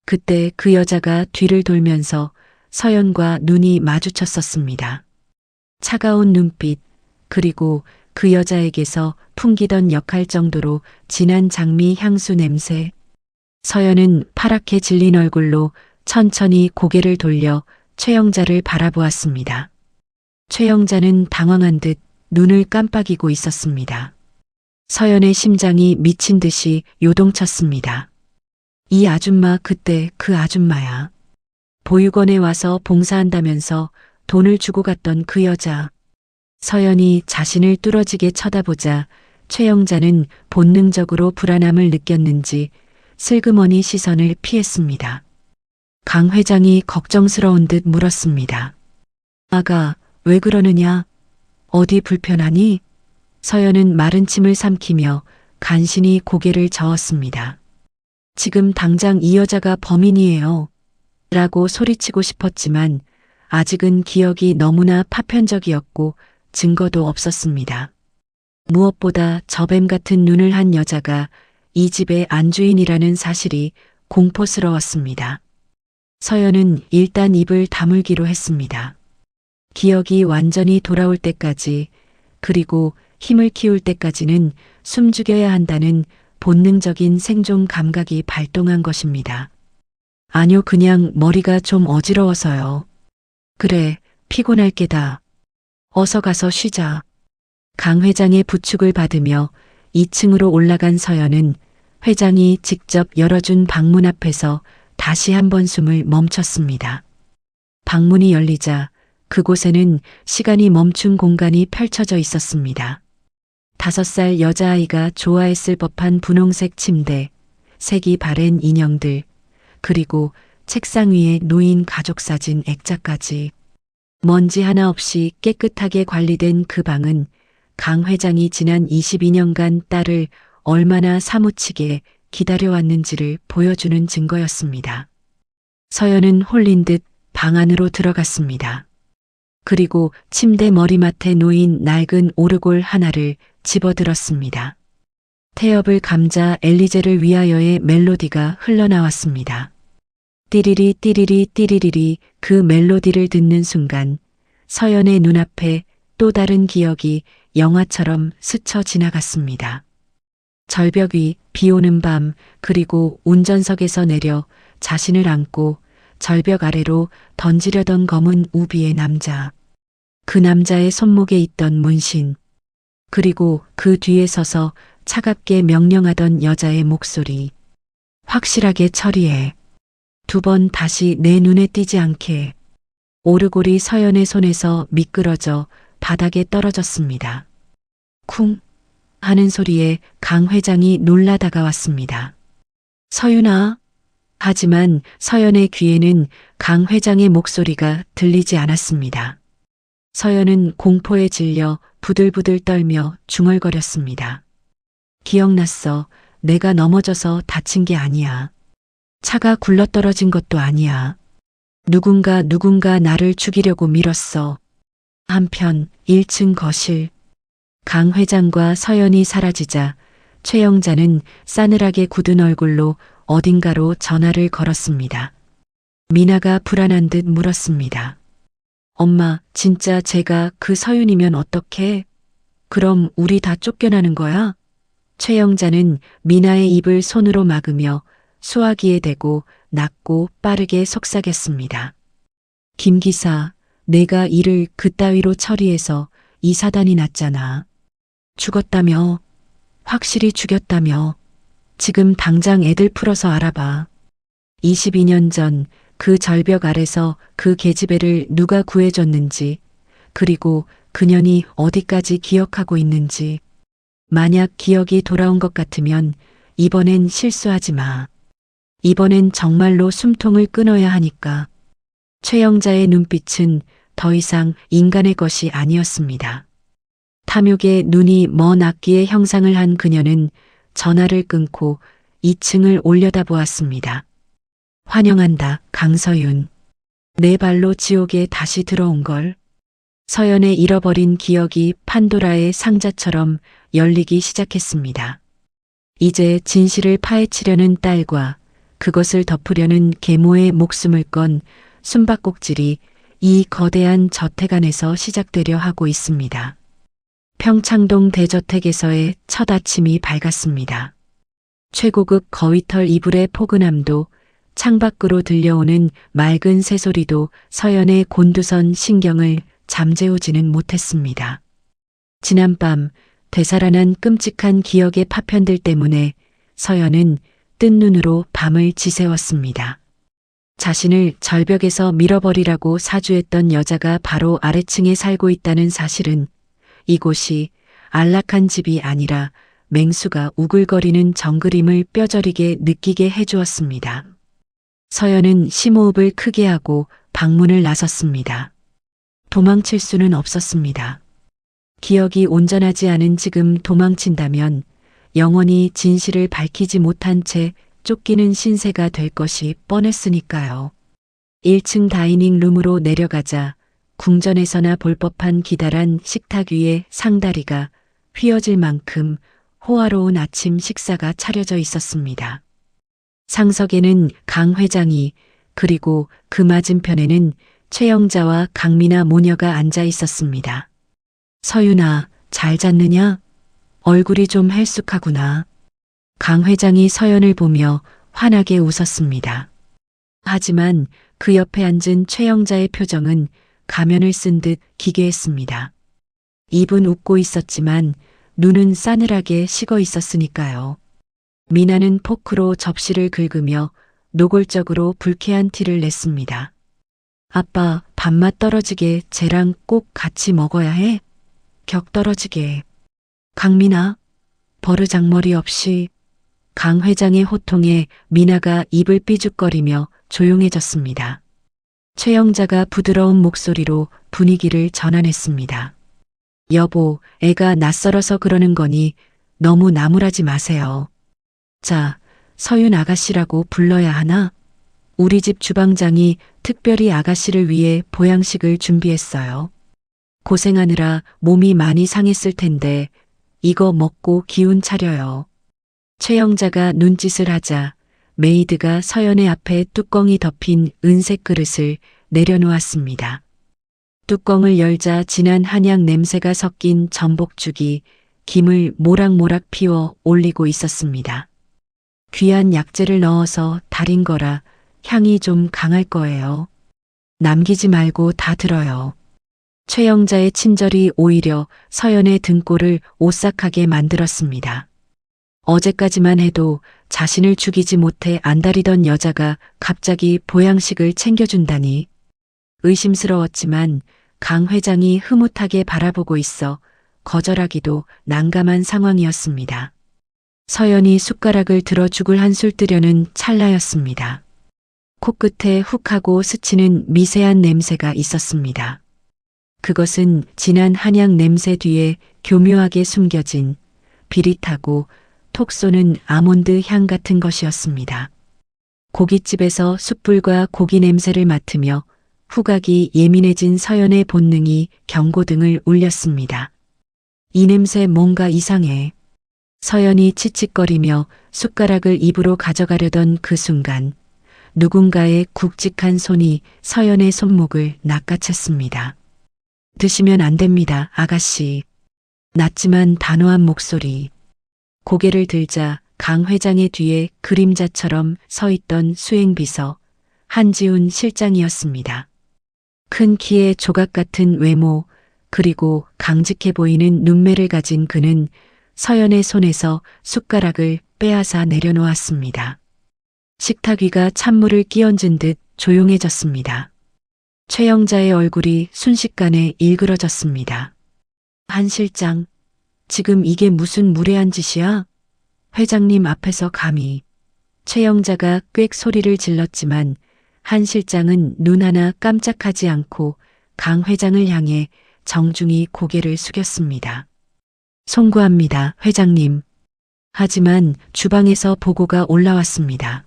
Speaker 2: 그때 그 여자가 뒤를 돌면서 서연과 눈이 마주쳤었습니다. 차가운 눈빛, 그리고 그 여자에게서 풍기던 역할 정도로 진한 장미 향수 냄새. 서연은 파랗게 질린 얼굴로 천천히 고개를 돌려 최영자를 바라보았습니다. 최영자는 당황한 듯 눈을 깜빡이고 있었습니다. 서연의 심장이 미친 듯이 요동쳤습니다. 이 아줌마 그때 그 아줌마야. 보육원에 와서 봉사한다면서 돈을 주고 갔던 그 여자. 서연이 자신을 뚫어지게 쳐다보자 최영자는 본능적으로 불안함을 느꼈는지 슬그머니 시선을 피했습니다. 강 회장이 걱정스러운 듯 물었습니다. 아가, 왜 그러느냐? 어디 불편하니? 서연은 마른 침을 삼키며 간신히 고개를 저었습니다. 지금 당장 이 여자가 범인이에요. 라고 소리치고 싶었지만 아직은 기억이 너무나 파편적이었고 증거도 없었습니다. 무엇보다 저뱀 같은 눈을 한 여자가 이 집의 안주인이라는 사실이 공포스러웠습니다. 서연은 일단 입을 다물기로 했습니다. 기억이 완전히 돌아올 때까지, 그리고 힘을 키울 때까지는 숨죽여야 한다는 본능적인 생존 감각이 발동한 것입니다. 아니요, 그냥 머리가 좀 어지러워서요. 그래, 피곤할 게다. 어서 가서 쉬자. 강 회장의 부축을 받으며 2층으로 올라간 서연은 회장이 직접 열어준 방문 앞에서 다시 한번 숨을 멈췄습니다. 방문이 열리자 그곳에는 시간이 멈춘 공간이 펼쳐져 있었습니다. 5살 여자아이가 좋아했을 법한 분홍색 침대, 색이 바랜 인형들, 그리고 책상 위에 놓인 가족사진 액자까지. 먼지 하나 없이 깨끗하게 관리된 그 방은 강 회장이 지난 22년간 딸을 얼마나 사무치게 기다려왔는지를 보여주는 증거였습니다. 서연은 홀린 듯 방 안으로 들어갔습니다. 그리고 침대 머리맡에 놓인 낡은 오르골 하나를 집어들었습니다. 태엽을 감자 엘리제를 위하여의 멜로디가 흘러나왔습니다. 띠리리 띠리리 띠리리리. 그 멜로디를 듣는 순간 서연의 눈앞에 또 다른 기억이 영화처럼 스쳐 지나갔습니다. 절벽 위, 비 오는 밤, 그리고 운전석에서 내려 자신을 안고 절벽 아래로 던지려던 검은 우비의 남자. 그 남자의 손목에 있던 문신. 그리고 그 뒤에 서서 차갑게 명령하던 여자의 목소리. 확실하게 처리해. 2번 다시 내 눈에 띄지 않게. 오르골이 서연의 손에서 미끄러져 바닥에 떨어졌습니다. 쿵 하는 소리에 강 회장이 놀라 다가왔습니다. 서윤아. 하지만 서연의 귀에는 강 회장의 목소리가 들리지 않았습니다. 서연은 공포에 질려 부들부들 떨며 중얼거렸습니다. 기억났어. 내가 넘어져서 다친 게 아니야. 차가 굴러떨어진 것도 아니야. 누군가 나를 죽이려고 밀었어. 한편 1층 거실. 강 회장과 서연이 사라지자 최영자는 싸늘하게 굳은 얼굴로 어딘가로 전화를 걸었습니다. 미나가 불안한 듯 물었습니다. 엄마, 진짜 제가 그 서윤이면 어떡해? 그럼 우리 다 쫓겨나는 거야? 최영자는 미나의 입을 손으로 막으며 수화기에 대고 낮고 빠르게 속삭였습니다. 김 기사, 내가 일을 그따위로 처리해서 이 사단이 났잖아. 죽었다며. 확실히 죽였다며. 지금 당장 애들 풀어서 알아봐. 22년 전 그 절벽 아래서 그 계집애를 누가 구해줬는지, 그리고 그년이 어디까지 기억하고 있는지. 만약 기억이 돌아온 것 같으면 이번엔 실수하지 마. 이번엔 정말로 숨통을 끊어야 하니까. 최영자의 눈빛은 더 이상 인간의 것이 아니었습니다. 탐욕에 눈이 먼 악기의 형상을 한 그녀는 전화를 끊고 2층을 올려다보았습니다. 환영한다, 강서윤. 내 발로 지옥에 다시 들어온 걸. 서연의 잃어버린 기억이 판도라의 상자처럼 열리기 시작했습니다. 이제 진실을 파헤치려는 딸과 그것을 덮으려는 계모의 목숨을 건 숨바꼭질이 이 거대한 저택 안에서 시작되려 하고 있습니다. 평창동 대저택에서의 첫 아침이 밝았습니다. 최고급 거위털 이불의 포근함도 창밖으로 들려오는 맑은 새소리도 서연의 곤두선 신경을 잠재우지는 못했습니다. 지난밤 되살아난 끔찍한 기억의 파편들 때문에 서연은 뜬 눈으로 밤을 지새웠습니다. 자신을 절벽에서 밀어버리라고 사주했던 여자가 바로 아래층에 살고 있다는 사실은 이곳이 안락한 집이 아니라 맹수가 우글거리는 정글임을 뼈저리게 느끼게 해주었습니다. 서연은 심호흡을 크게 하고 방문을 나섰습니다. 도망칠 수는 없었습니다. 기억이 온전하지 않은 지금 도망친다면 영원히 진실을 밝히지 못한 채 쫓기는 신세가 될 것이 뻔했으니까요. 1층 다이닝 룸으로 내려가자 궁전에서나 볼 법한 기다란 식탁 위에 상다리가 휘어질 만큼 호화로운 아침 식사가 차려져 있었습니다. 상석에는 강 회장이 그리고 그 맞은편에는 최영자와 강미나 모녀가 앉아 있었습니다. 서윤아, 잘 잤느냐? 얼굴이 좀 헬쑥하구나. 강 회장이 서연을 보며 환하게 웃었습니다. 하지만 그 옆에 앉은 최영자의 표정은 가면을 쓴 듯 기괴했습니다. 입은 웃고 있었지만 눈은 싸늘하게 식어 있었으니까요. 미나는 포크로 접시를 긁으며 노골적으로 불쾌한 티를 냈습니다. 아빠, 밥맛 떨어지게 쟤랑 꼭 같이 먹어야 해? 격 떨어지게. 강미나, 버르장머리 없이. 강 회장의 호통에 미나가 입을 삐죽거리며 조용해졌습니다. 최영자가 부드러운 목소리로 분위기를 전환했습니다. 여보, 애가 낯설어서 그러는 거니 너무 나무라지 마세요. 자, 서윤 아가씨라고 불러야 하나? 우리 집 주방장이 특별히 아가씨를 위해 보양식을 준비했어요. 고생하느라 몸이 많이 상했을 텐데 이거 먹고 기운 차려요. 최영자가 눈짓을 하자 메이드가 서연의 앞에 뚜껑이 덮인 은색 그릇을 내려놓았습니다. 뚜껑을 열자 진한 한약 냄새가 섞인 전복죽이 김을 모락모락 피워 올리고 있었습니다. 귀한 약재를 넣어서 달인 거라 향이 좀 강할 거예요. 남기지 말고 다 들어요. 최영자의 친절이 오히려 서연의 등골을 오싹하게 만들었습니다. 어제까지만 해도 자신을 죽이지 못해 안달이던 여자가 갑자기 보양식을 챙겨준다니. 의심스러웠지만 강 회장이 흐뭇하게 바라보고 있어 거절하기도 난감한 상황이었습니다. 서연이 숟가락을 들어 죽을 한술 뜨려는 찰나였습니다. 코끝에 훅 하고 스치는 미세한 냄새가 있었습니다. 그것은 진한 한약 냄새 뒤에 교묘하게 숨겨진 비릿하고 톡 쏘는 아몬드 향 같은 것이었습니다. 고깃집에서 숯불과 고기 냄새를 맡으며 후각이 예민해진 서연의 본능이 경고등을 울렸습니다. 이 냄새 뭔가 이상해. 서연이 칙칙거리며 숟가락을 입으로 가져가려던 그 순간 누군가의 굵직한 손이 서연의 손목을 낚아챘습니다. 드시면 안 됩니다, 아가씨. 낮지만 단호한 목소리. 고개를 들자 강 회장의 뒤에 그림자처럼 서 있던 수행비서 한지훈 실장이었습니다. 큰 키에 조각 같은 외모, 그리고 강직해 보이는 눈매를 가진 그는 서연의 손에서 숟가락을 빼앗아 내려놓았습니다. 식탁 위가 찬물을 끼얹은 듯 조용해졌습니다. 최영자의 얼굴이 순식간에 일그러졌습니다. 한 실장, 지금 이게 무슨 무례한 짓이야? 회장님 앞에서 감히. 최영자가 꽥 소리를 질렀지만 한 실장은 눈 하나 깜짝하지 않고 강 회장을 향해 정중히 고개를 숙였습니다. 송구합니다, 회장님. 하지만 주방에서 보고가 올라왔습니다.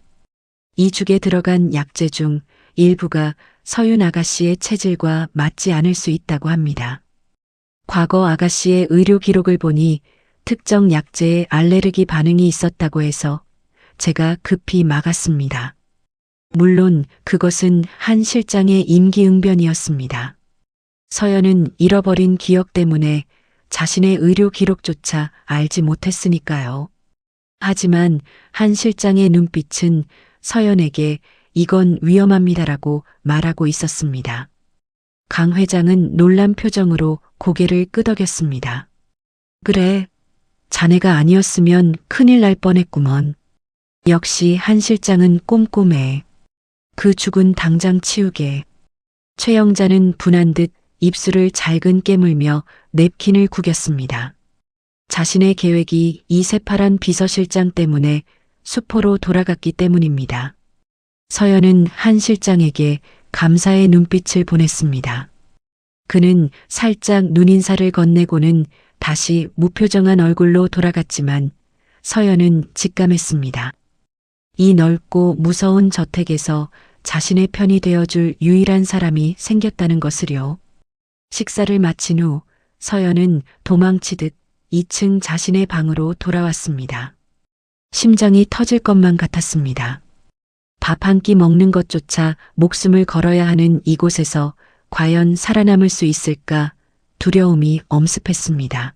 Speaker 2: 이 죽에 들어간 약재 중 일부가 서윤 아가씨의 체질과 맞지 않을 수 있다고 합니다. 과거 아가씨의 의료 기록을 보니 특정 약재에 알레르기 반응이 있었다고 해서 제가 급히 막았습니다. 물론 그것은 한 실장의 임기응변이었습니다. 서연은 잃어버린 기억 때문에 자신의 의료 기록조차 알지 못했으니까요. 하지만 한 실장의 눈빛은 서연에게 이건 위험합니다라고 말하고 있었습니다. 강 회장은 놀란 표정으로 고개를 끄덕였습니다. 그래, 자네가 아니었으면 큰일 날 뻔했구먼. 역시 한 실장은 꼼꼼해. 그 죽은 당장 치우게. 최영자는 분한 듯 입술을 잘근 깨물며 냅킨을 구겼습니다. 자신의 계획이 이 새파란 비서실장 때문에 수포로 돌아갔기 때문입니다. 서연은 한 실장에게 감사의 눈빛을 보냈습니다. 그는 살짝 눈인사를 건네고는 다시 무표정한 얼굴로 돌아갔지만 서연은 직감했습니다. 이 넓고 무서운 저택에서 자신의 편이 되어줄 유일한 사람이 생겼다는 것을요. 식사를 마친 후 서연은 도망치듯 2층 자신의 방으로 돌아왔습니다. 심장이 터질 것만 같았습니다. 밥 한 끼 먹는 것조차 목숨을 걸어야 하는 이곳에서 과연 살아남을 수 있을까 두려움이 엄습했습니다.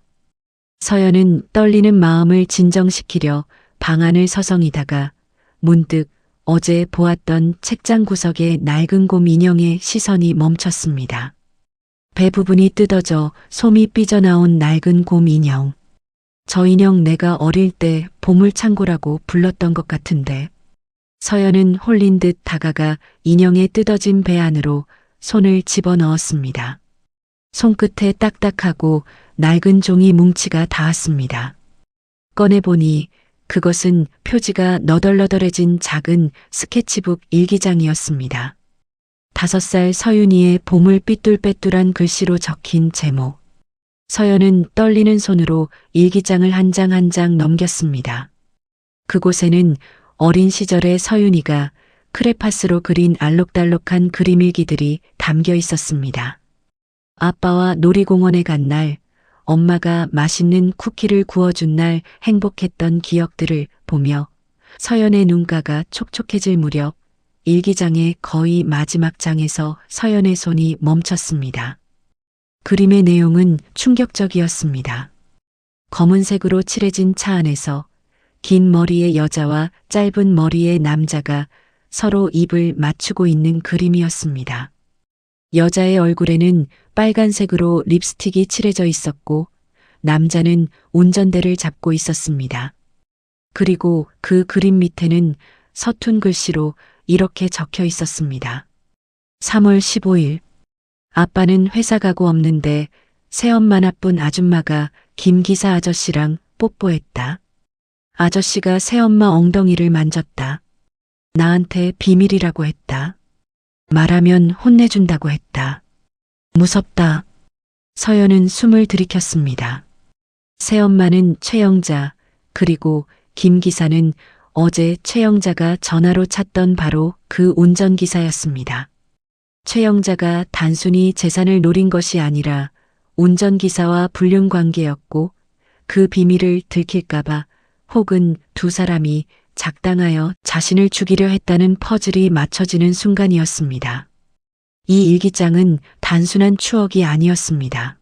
Speaker 2: 서연은 떨리는 마음을 진정시키려 방 안을 서성이다가 문득 어제 보았던 책장 구석의 낡은 곰 인형의 시선이 멈췄습니다. 배 부분이 뜯어져 솜이 삐져나온 낡은 곰 인형. 저 인형 내가 어릴 때 보물창고라고 불렀던 것 같은데. 서연은 홀린 듯 다가가 인형의 뜯어진 배 안으로 손을 집어넣었습니다. 손끝에 딱딱하고 낡은 종이 뭉치가 닿았습니다. 꺼내보니 그것은 표지가 너덜너덜해진 작은 스케치북 일기장이었습니다. 5살 서윤이의 보물 삐뚤빼뚤한 글씨로 적힌 제목. 서연은 떨리는 손으로 일기장을 한 장 한 장 넘겼습니다. 그곳에는 어린 시절의 서윤이가 크레파스로 그린 알록달록한 그림일기들이 담겨 있었습니다. 아빠와 놀이공원에 간 날, 엄마가 맛있는 쿠키를 구워준 날 행복했던 기억들을 보며 서연의 눈가가 촉촉해질 무렵 일기장의 거의 마지막 장에서 서연의 손이 멈췄습니다. 그림의 내용은 충격적이었습니다. 검은색으로 칠해진 차 안에서 긴 머리의 여자와 짧은 머리의 남자가 서로 입을 맞추고 있는 그림이었습니다. 여자의 얼굴에는 빨간색으로 립스틱이 칠해져 있었고 남자는 운전대를 잡고 있었습니다. 그리고 그 그림 밑에는 서툰 글씨로 이렇게 적혀 있었습니다. 3월 15일. 아빠는 회사 가고 없는데 새엄마 나쁜 아줌마가 김 기사 아저씨랑 뽀뽀했다. 아저씨가 새엄마 엉덩이를 만졌다. 나한테 비밀이라고 했다. 말하면 혼내준다고 했다. 무섭다. 서연은 숨을 들이켰습니다. 새엄마는 최영자, 그리고 김 기사는 어제 최영자가 전화로 찾던 바로 그 운전기사였습니다. 최영자가 단순히 재산을 노린 것이 아니라 운전기사와 불륜 관계였고 그 비밀을 들킬까봐 혹은 두 사람이 작당하여 자신을 죽이려 했다는 퍼즐이 맞춰지는 순간이었습니다. 이 일기장은 단순한 추억이 아니었습니다.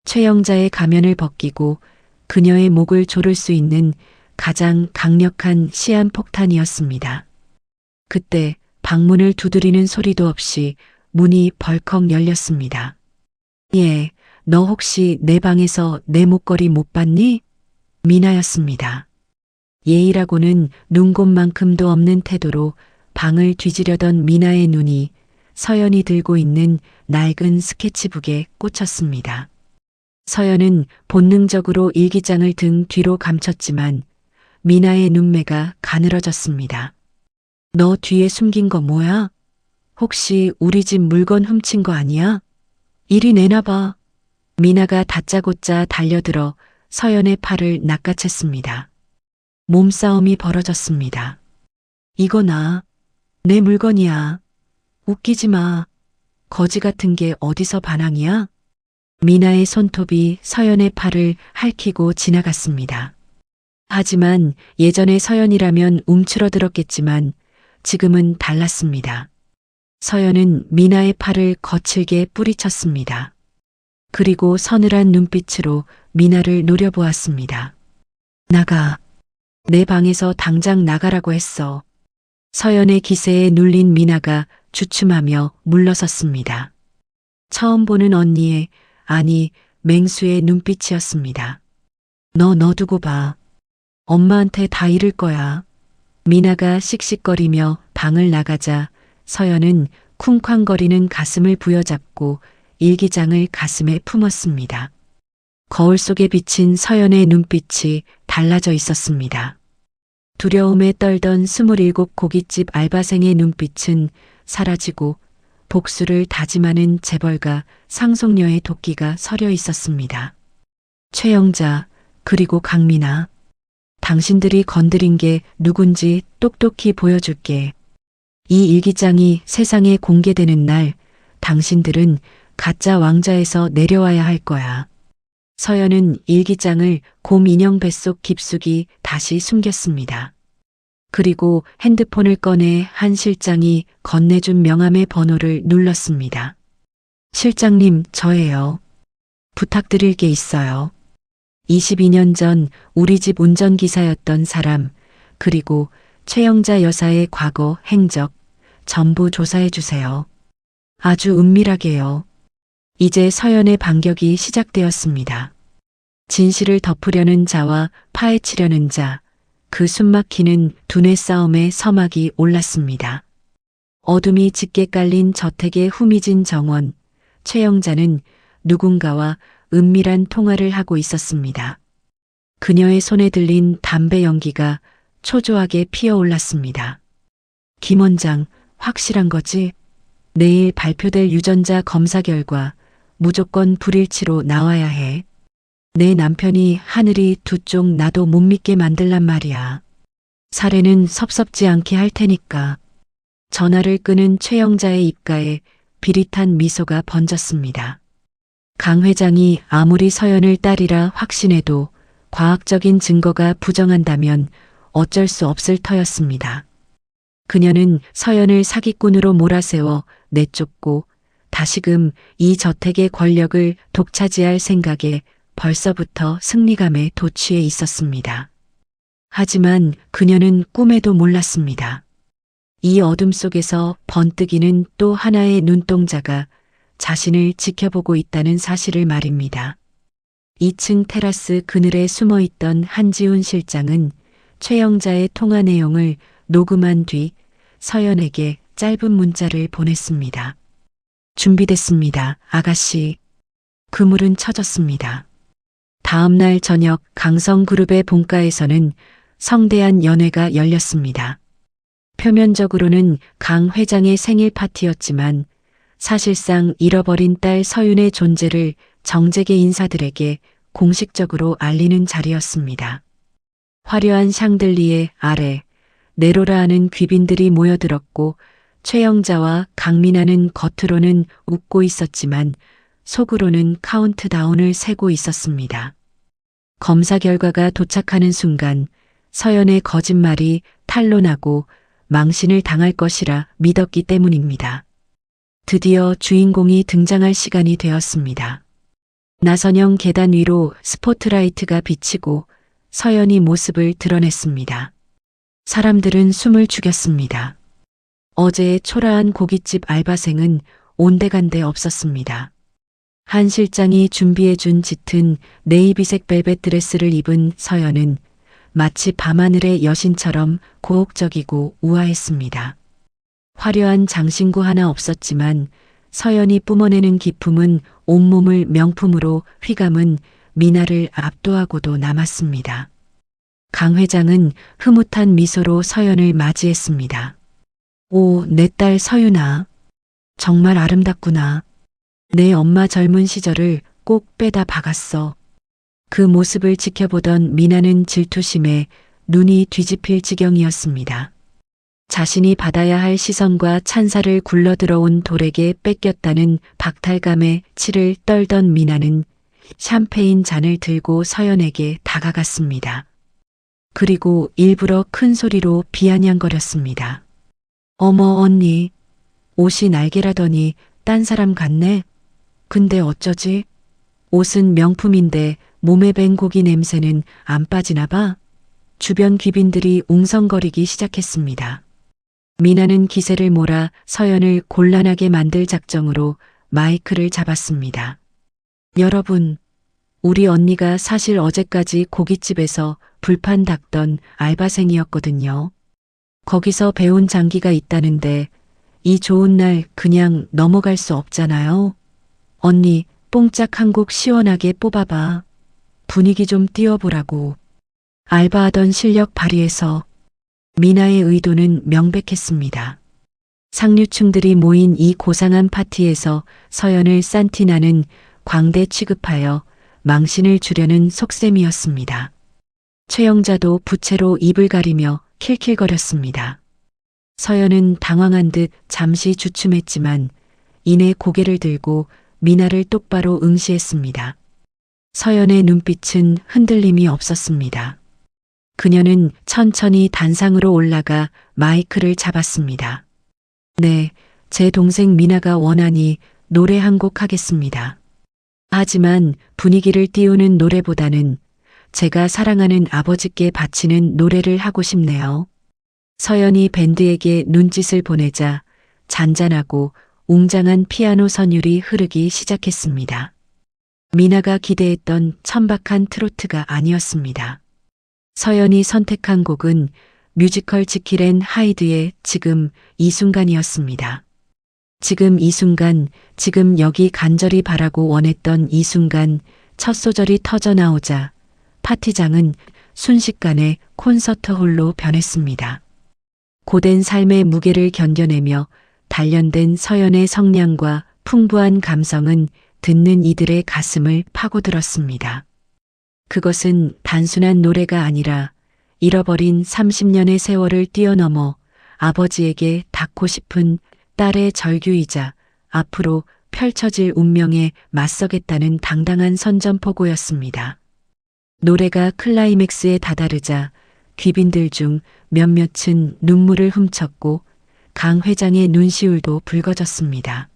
Speaker 2: 최영자의 가면을 벗기고 그녀의 목을 조를 수 있는 가장 강력한 시한폭탄이었습니다. 그때 방문을 두드리는 소리도 없이 문이 벌컥 열렸습니다. 예, 너 혹시 내 방에서 내 목걸이 못 봤니? 미나였습니다. 예의라고는 눈곱만큼도 없는 태도로 방을 뒤지려던 미나의 눈이 서연이 들고 있는 낡은 스케치북에 꽂혔습니다. 서연은 본능적으로 일기장을 등 뒤로 감췄지만 미나의 눈매가 가늘어졌습니다. 너 뒤에 숨긴 거 뭐야? 혹시 우리 집 물건 훔친 거 아니야? 이리 내놔봐. 미나가 다짜고짜 달려들어 서연의 팔을 낚아챘습니다. 몸싸움이 벌어졌습니다. 이거 내 물건이야. 웃기지 마. 거지 같은 게 어디서 반항이야? 미나의 손톱이 서연의 팔을 핥히고 지나갔습니다. 하지만 예전의 서연이라면 움츠러들었겠지만 지금은 달랐습니다. 서연은 미나의 팔을 거칠게 뿌리쳤습니다. 그리고 서늘한 눈빛으로 미나를 노려보았습니다. 나가. 내 방에서 당장 나가라고 했어. 서연의 기세에 눌린 미나가 주춤하며 물러섰습니다. 처음 보는 언니의, 아니 맹수의 눈빛이었습니다. 너 두고 봐. 엄마한테 다 이를 거야. 미나가 씩씩거리며 방을 나가자 서연은 쿵쾅거리는 가슴을 부여잡고 일기장을 가슴에 품었습니다. 거울 속에 비친 서연의 눈빛이 달라져 있었습니다. 두려움에 떨던 27 고깃집 알바생의 눈빛은 사라지고 복수를 다짐하는 재벌가 상속녀의 도끼가 서려 있었습니다. 최영자, 그리고 강미나. 당신들이 건드린 게 누군지 똑똑히 보여줄게. 이 일기장이 세상에 공개되는 날, 당신들은 가짜 왕좌에서 내려와야 할 거야. 서연은 일기장을 곰 인형 뱃속 깊숙이 다시 숨겼습니다. 그리고 핸드폰을 꺼내 한 실장이 건네준 명함의 번호를 눌렀습니다. 실장님, 저예요. 부탁드릴 게 있어요. 22년 전 우리 집 운전기사였던 사람, 그리고 최영자 여사의 과거 행적 전부 조사해 주세요. 아주 은밀하게요. 이제 서연의 반격이 시작되었습니다. 진실을 덮으려는 자와 파헤치려는 자, 그 숨막히는 두뇌 싸움의 서막이 올랐습니다. 어둠이 짙게 깔린 저택의 후미진 정원, 최영자는 누군가와 은밀한 통화를 하고 있었습니다. 그녀의 손에 들린 담배 연기가 초조하게 피어올랐습니다. 김 원장, 확실한 거지? 내일 발표될 유전자 검사 결과 무조건 불일치로 나와야 해. 내 남편이 하늘이 두 쪽 나도 못 믿게 만들란 말이야. 사례는 섭섭지 않게 할 테니까. 전화를 끄는 최영자의 입가에 비릿한 미소가 번졌습니다. 강 회장이 아무리 서연을 딸이라 확신해도 과학적인 증거가 부정한다면 어쩔 수 없을 터였습니다. 그녀는 서연을 사기꾼으로 몰아세워 내쫓고 다시금 이 저택의 권력을 독차지할 생각에 벌써부터 승리감에 도취해 있었습니다. 하지만 그녀는 꿈에도 몰랐습니다. 이 어둠 속에서 번뜩이는 또 하나의 눈동자가 자신을 지켜보고 있다는 사실을 말입니다. 2층 테라스 그늘에 숨어있던 한지훈 실장은 최영자의 통화 내용을 녹음한 뒤 서연에게 짧은 문자를 보냈습니다. 준비됐습니다, 아가씨. 그물은 쳐졌습니다. 다음 날 저녁 강성그룹의 본가에서는 성대한 연회가 열렸습니다. 표면적으로는 강 회장의 생일 파티였지만 사실상 잃어버린 딸 서윤의 존재를 정재계 인사들에게 공식적으로 알리는 자리였습니다. 화려한 샹들리에 아래 네로라 하는 귀빈들이 모여들었고 최영자와 강민아는 겉으로는 웃고 있었지만 속으로는 카운트다운을 세고 있었습니다. 검사 결과가 도착하는 순간 서연의 거짓말이 탄로나고 망신을 당할 것이라 믿었기 때문입니다. 드디어 주인공이 등장할 시간이 되었습니다. 나선형 계단 위로 스포트라이트가 비치고 서연이 모습을 드러냈습니다. 사람들은 숨을 죽였습니다. 어제의 초라한 고깃집 알바생은 온데간데 없었습니다. 한 실장이 준비해준 짙은 네이비색 벨벳 드레스를 입은 서연은 마치 밤하늘의 여신처럼 고혹적이고 우아했습니다. 화려한 장신구 하나 없었지만 서연이 뿜어내는 기품은 온몸을 명품으로 휘감은 미나를 압도하고도 남았습니다. 강 회장은 흐뭇한 미소로 서연을 맞이했습니다. 오, 내 딸 서윤아. 정말 아름답구나. 내 엄마 젊은 시절을 꼭 빼다 박았어. 그 모습을 지켜보던 미나는 질투심에 눈이 뒤집힐 지경이었습니다. 자신이 받아야 할 시선과 찬사를 굴러들어온 돌에게 뺏겼다는 박탈감에 치를 떨던 미나는 샴페인 잔을 들고 서연에게 다가갔습니다. 그리고 일부러 큰 소리로 비아냥거렸습니다. 어머 언니, 옷이 날개라더니 딴 사람 같네. 근데 어쩌지? 옷은 명품인데 몸에 밴 고기 냄새는 안 빠지나 봐. 주변 귀빈들이 웅성거리기 시작했습니다. 미나는 기세를 몰아 서연을 곤란하게 만들 작정으로 마이크를 잡았습니다. 여러분, 우리 언니가 사실 어제까지 고깃집에서 불판 닦던 알바생이었거든요. 거기서 배운 장기가 있다는데 이 좋은 날 그냥 넘어갈 수 없잖아요. 언니, 뽕짝 한 곡 시원하게 뽑아봐. 분위기 좀 띄워보라고. 알바하던 실력 발휘해서. 미나의 의도는 명백했습니다. 상류층들이 모인 이 고상한 파티에서 서연을 산티나는 광대 취급하여 망신을 주려는 속셈이었습니다. 최영자도 부채로 입을 가리며 킬킬거렸습니다. 서연은 당황한 듯 잠시 주춤했지만 이내 고개를 들고 미나를 똑바로 응시했습니다. 서연의 눈빛은 흔들림이 없었습니다. 그녀는 천천히 단상으로 올라가 마이크를 잡았습니다. 네, 제 동생 미나가 원하니 노래 한 곡 하겠습니다. 하지만 분위기를 띄우는 노래보다는 제가 사랑하는 아버지께 바치는 노래를 하고 싶네요. 서연이 밴드에게 눈짓을 보내자 잔잔하고 웅장한 피아노 선율이 흐르기 시작했습니다. 미나가 기대했던 천박한 트로트가 아니었습니다. 서연이 선택한 곡은 뮤지컬 지킬 앤 하이드의 지금 이 순간이었습니다. 지금 이 순간, 지금 여기 간절히 바라고 원했던 이 순간, 첫 소절이 터져 나오자 파티장은 순식간에 콘서트홀로 변했습니다. 고된 삶의 무게를 견뎌내며 단련된 서연의 성량과 풍부한 감성은 듣는 이들의 가슴을 파고들었습니다. 그것은 단순한 노래가 아니라 잃어버린 30년의 세월을 뛰어넘어 아버지에게 닿고 싶은 딸의 절규이자 앞으로 펼쳐질 운명에 맞서겠다는 당당한 선전포고였습니다. 노래가 클라이맥스에 다다르자 귀빈들 중 몇몇은 눈물을 훔쳤고 강 회장의 눈시울도 붉어졌습니다.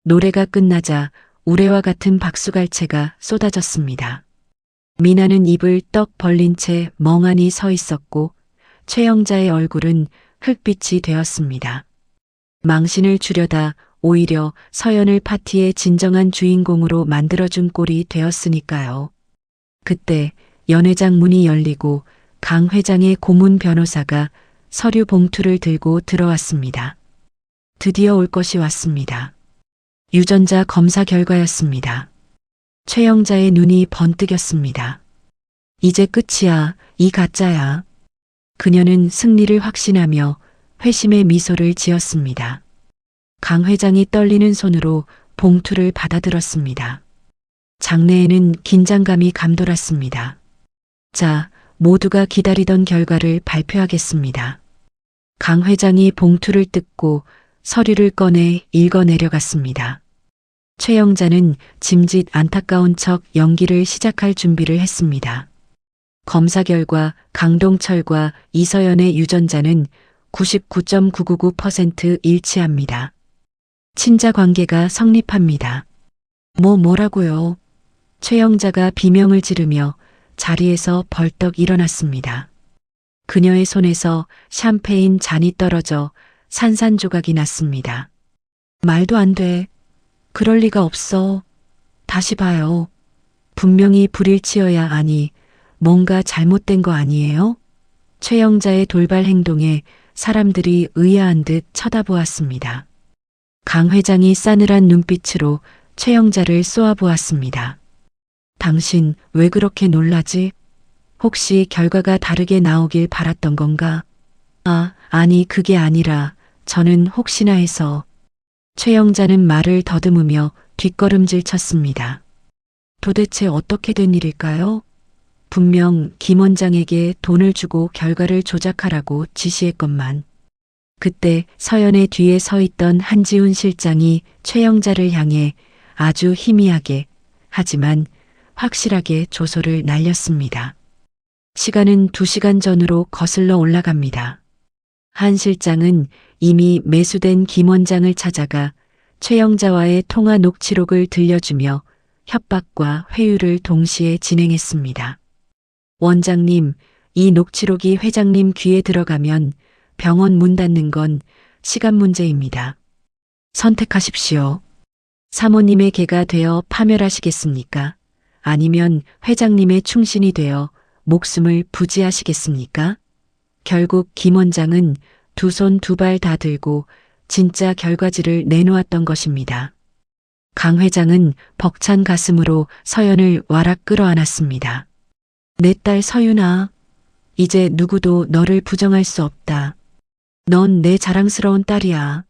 Speaker 2: 노래가 끝나자 우레와 같은 박수갈채가 쏟아졌습니다. 미나는 입을 떡 벌린 채 멍하니 서 있었고 최영자의 얼굴은 흙빛이 되었습니다. 망신을 주려다 오히려 서연을 파티의 진정한 주인공으로 만들어준 꼴이 되었으니까요. 그때 연회장 문이 열리고 강 회장의 고문 변호사가 서류 봉투를 들고 들어왔습니다. 드디어 올 것이 왔습니다. 유전자 검사 결과였습니다. 최영자의 눈이 번뜩였습니다. 이제 끝이야, 이 가짜야. 그녀는 승리를 확신하며 회심의 미소를 지었습니다. 강 회장이 떨리는 손으로 봉투를 받아들었습니다. 장내에는 긴장감이 감돌았습니다. 자, 모두가 기다리던 결과를 발표하겠습니다. 강 회장이 봉투를 뜯고 서류를 꺼내 읽어내려갔습니다. 최영자는 짐짓 안타까운 척 연기를 시작할 준비를 했습니다. 검사 결과 강동철과 이서연의 유전자는 99.999% 일치합니다. 친자 관계가 성립합니다. 뭐라고요? 최영자가 비명을 지르며 자리에서 벌떡 일어났습니다. 그녀의 손에서 샴페인 잔이 떨어져 산산조각이 났습니다. 말도 안 돼. 그럴 리가 없어. 다시 봐요. 분명히 불일치여야 하니 뭔가 잘못된 거 아니에요? 최영자의 돌발 행동에 사람들이 의아한 듯 쳐다보았습니다. 강 회장이 싸늘한 눈빛으로 최영자를 쏘아보았습니다. 당신 왜 그렇게 놀라지? 혹시 결과가 다르게 나오길 바랐던 건가? 아니 그게 아니라 저는 혹시나 해서. 최영자는 말을 더듬으며 뒷걸음질 쳤습니다. 도대체 어떻게 된 일일까요? 분명 김 원장에게 돈을 주고 결과를 조작하라고 지시했건만. 그때 서연의 뒤에 서 있던 한지훈 실장이 최영자를 향해 아주 희미하게 하지만 확실하게 조소를 날렸습니다. 시간은 2시간 전으로 거슬러 올라갑니다. 한 실장은 이미 매수된 김 원장을 찾아가 최영자와의 통화 녹취록을 들려주며 협박과 회유를 동시에 진행했습니다. 원장님, 이 녹취록이 회장님 귀에 들어가면 병원 문 닫는 건 시간 문제입니다. 선택하십시오. 사모님의 개가 되어 파멸하시겠습니까? 아니면 회장님의 충신이 되어 목숨을 부지하시겠습니까? 결국 김 원장은 2손 2발 다 들고 진짜 결과지를 내놓았던 것입니다. 강 회장은 벅찬 가슴으로 서연을 와락 끌어안았습니다. 내 딸 서윤아, 이제 누구도 너를 부정할 수 없다. 넌 내 자랑스러운 딸이야.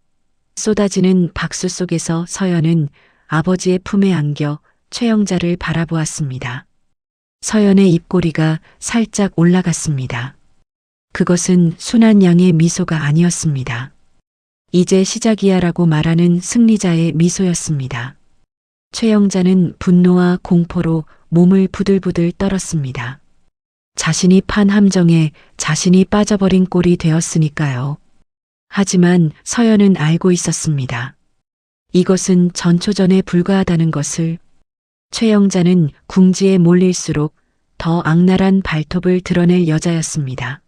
Speaker 2: 쏟아지는 박수 속에서 서연은 아버지의 품에 안겨 최영자를 바라보았습니다. 서연의 입꼬리가 살짝 올라갔습니다. 그것은 순한 양의 미소가 아니었습니다. 이제 시작이야라고 말하는 승리자의 미소였습니다. 최영자는 분노와 공포로 몸을 부들부들 떨었습니다. 자신이 판 함정에 자신이 빠져버린 꼴이 되었으니까요. 하지만 서연은 알고 있었습니다. 이것은 전초전에 불과하다는 것을. 최영자는 궁지에 몰릴수록 더 악랄한 발톱을 드러낼 여자였습니다.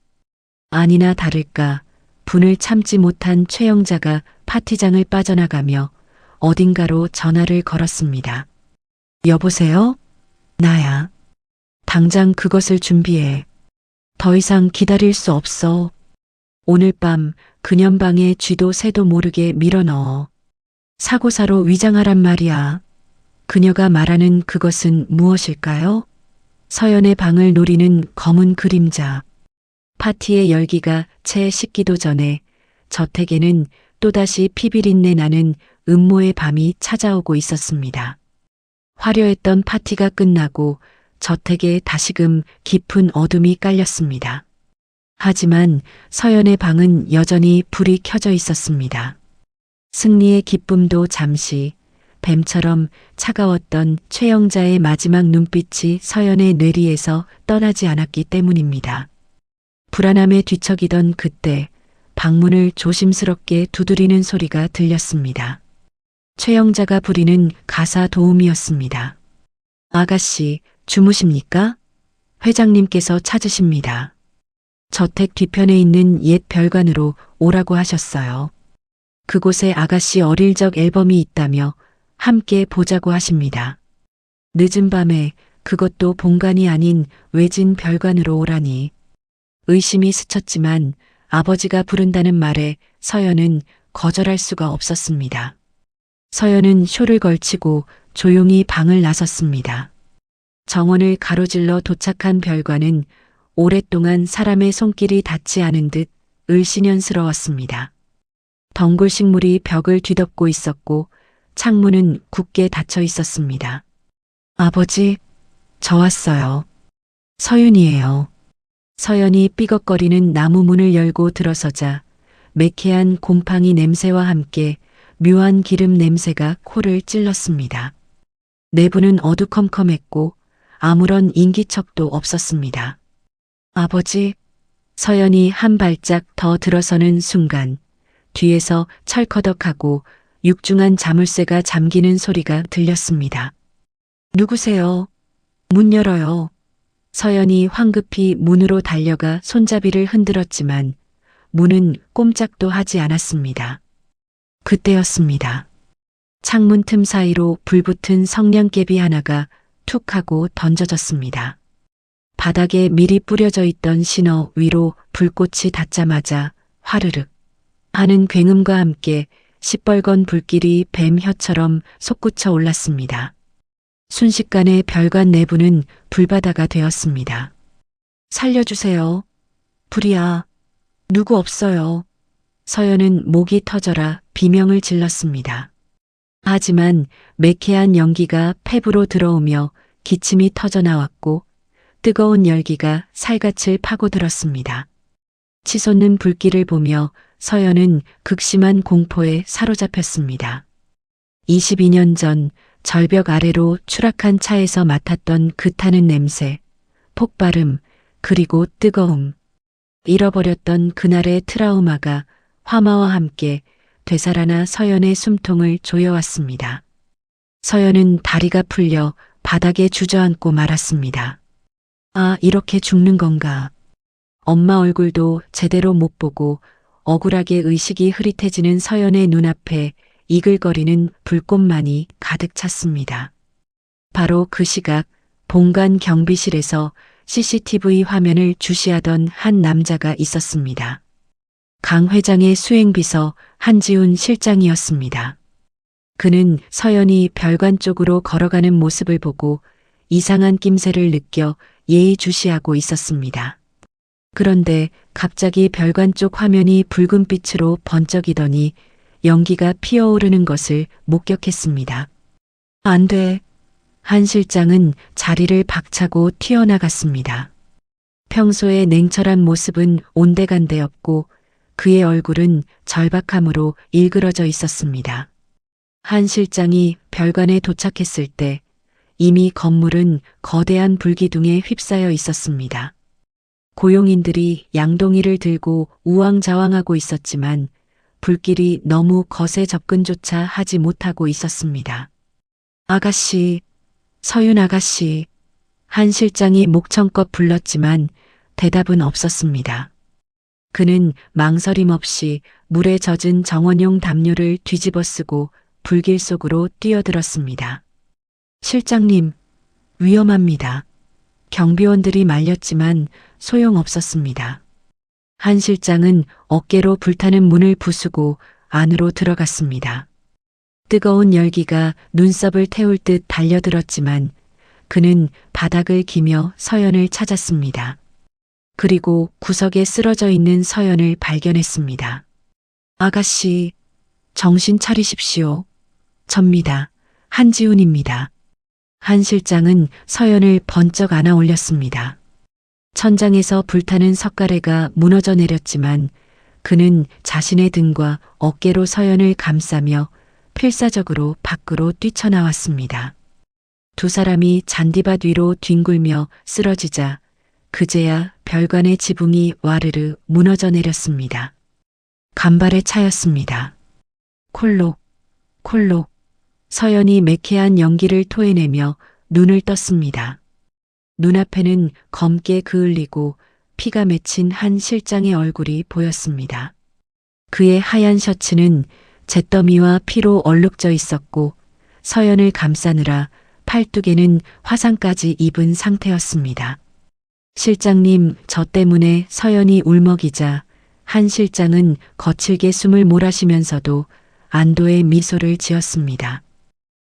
Speaker 2: 아니나 다를까 분을 참지 못한 최영자가 파티장을 빠져나가며 어딘가로 전화를 걸었습니다. 여보세요? 나야. 당장 그것을 준비해. 더 이상 기다릴 수 없어. 오늘 밤 그년 방에 쥐도 새도 모르게 밀어넣어. 사고사로 위장하란 말이야. 그녀가 말하는 그것은 무엇일까요? 서연의 방을 노리는 검은 그림자. 파티의 열기가 채 식기도 전에 저택에는 또다시 피비린내 나는 음모의 밤이 찾아오고 있었습니다. 화려했던 파티가 끝나고 저택에 다시금 깊은 어둠이 깔렸습니다. 하지만 서연의 방은 여전히 불이 켜져 있었습니다. 승리의 기쁨도 잠시 뱀처럼 차가웠던 최영자의 마지막 눈빛이 서연의 뇌리에서 떠나지 않았기 때문입니다. 불안함에 뒤척이던 그때 방문을 조심스럽게 두드리는 소리가 들렸습니다. 최영자가 부리는 가사 도움이었습니다. 아가씨, 주무십니까? 회장님께서 찾으십니다. 저택 뒤편에 있는 옛 별관으로 오라고 하셨어요. 그곳에 아가씨 어릴 적 앨범이 있다며 함께 보자고 하십니다. 늦은 밤에 그것도 본관이 아닌 외진 별관으로 오라니. 의심이 스쳤지만 아버지가 부른다는 말에 서연은 거절할 수가 없었습니다. 서연은 쇼를 걸치고 조용히 방을 나섰습니다. 정원을 가로질러 도착한 별관은 오랫동안 사람의 손길이 닿지 않은 듯 을씨년스러웠습니다. 덩굴 식물이 벽을 뒤덮고 있었고 창문은 굳게 닫혀 있었습니다. 아버지, 저 왔어요. 서윤이에요. 서연이 삐걱거리는 나무 문을 열고 들어서자 매캐한 곰팡이 냄새와 함께 묘한 기름 냄새가 코를 찔렀습니다. 내부는 어두컴컴했고 아무런 인기척도 없었습니다. 아버지, 서연이 한 발짝 더 들어서는 순간 뒤에서 철커덕하고 육중한 자물쇠가 잠기는 소리가 들렸습니다. 누구세요? 문 열어요. 서연이 황급히 문으로 달려가 손잡이를 흔들었지만 문은 꼼짝도 하지 않았습니다. 그때였습니다. 창문 틈 사이로 불붙은 성냥개비 하나가 툭 하고 던져졌습니다. 바닥에 미리 뿌려져 있던 신어 위로 불꽃이 닿자마자 화르륵 하는 굉음과 함께 시뻘건 불길이 뱀 혀처럼 솟구쳐 올랐습니다. 순식간에 별관 내부는 불바다가 되었습니다. 살려주세요. 불이야. 누구 없어요. 서연은 목이 터져라 비명을 질렀습니다. 하지만 매캐한 연기가 폐부로 들어오며 기침이 터져나왔고 뜨거운 열기가 살갗을 파고들었습니다. 치솟는 불길을 보며 서연은 극심한 공포에 사로잡혔습니다. 22년 전 절벽 아래로 추락한 차에서 맡았던 그 타는 냄새, 폭발음, 그리고 뜨거움. 잃어버렸던 그날의 트라우마가 화마와 함께 되살아나 서연의 숨통을 조여왔습니다. 서연은 다리가 풀려 바닥에 주저앉고 말았습니다. 아, 이렇게 죽는 건가. 엄마 얼굴도 제대로 못 보고 억울하게 의식이 흐릿해지는 서연의 눈앞에 이글거리는 불꽃만이 가득 찼습니다. 바로 그 시각 본관 경비실에서 CCTV 화면을 주시하던 한 남자가 있었습니다. 강 회장의 수행비서 한지훈 실장이었습니다. 그는 서연이 별관 쪽으로 걸어가는 모습을 보고 이상한 낌새를 느껴 예의주시하고 있었습니다. 그런데 갑자기 별관 쪽 화면이 붉은 빛으로 번쩍이더니 연기가 피어오르는 것을 목격했습니다. 안 돼. 한 실장은 자리를 박차고 튀어나갔습니다. 평소의 냉철한 모습은 온데간데였고 그의 얼굴은 절박함으로 일그러져 있었습니다. 한 실장이 별관에 도착했을 때 이미 건물은 거대한 불기둥에 휩싸여 있었습니다. 고용인들이 양동이를 들고 우왕좌왕하고 있었지만 불길이 너무 거세 접근조차 하지 못하고 있었습니다. 아가씨, 서윤 아가씨, 한 실장이 목청껏 불렀지만 대답은 없었습니다. 그는 망설임 없이 물에 젖은 정원용 담요를 뒤집어 쓰고 불길 속으로 뛰어들었습니다. 실장님, 위험합니다. 경비원들이 말렸지만 소용없었습니다. 한 실장은 어깨로 불타는 문을 부수고 안으로 들어갔습니다. 뜨거운 열기가 눈썹을 태울 듯 달려들었지만 그는 바닥을 기며 서연을 찾았습니다. 그리고 구석에 쓰러져 있는 서연을 발견했습니다. 아가씨, 정신 차리십시오. 접니다. 한지훈입니다. 한 실장은 서연을 번쩍 안아 올렸습니다. 천장에서 불타는 석가래가 무너져 내렸지만 그는 자신의 등과 어깨로 서연을 감싸며 필사적으로 밖으로 뛰쳐나왔습니다. 두 사람이 잔디밭 위로 뒹굴며 쓰러지자 그제야 별관의 지붕이 와르르 무너져 내렸습니다. 간발의 차였습니다. 콜록, 콜록. 서연이 매캐한 연기를 토해내며 눈을 떴습니다. 눈앞에는 검게 그을리고 피가 맺힌 한 실장의 얼굴이 보였습니다. 그의 하얀 셔츠는 잿더미와 피로 얼룩져 있었고 서연을 감싸느라 팔뚝에는 화상까지 입은 상태였습니다. 실장님, 저 때문에 서연이 울먹이자 한 실장은 거칠게 숨을 몰아쉬면서도 안도의 미소를 지었습니다.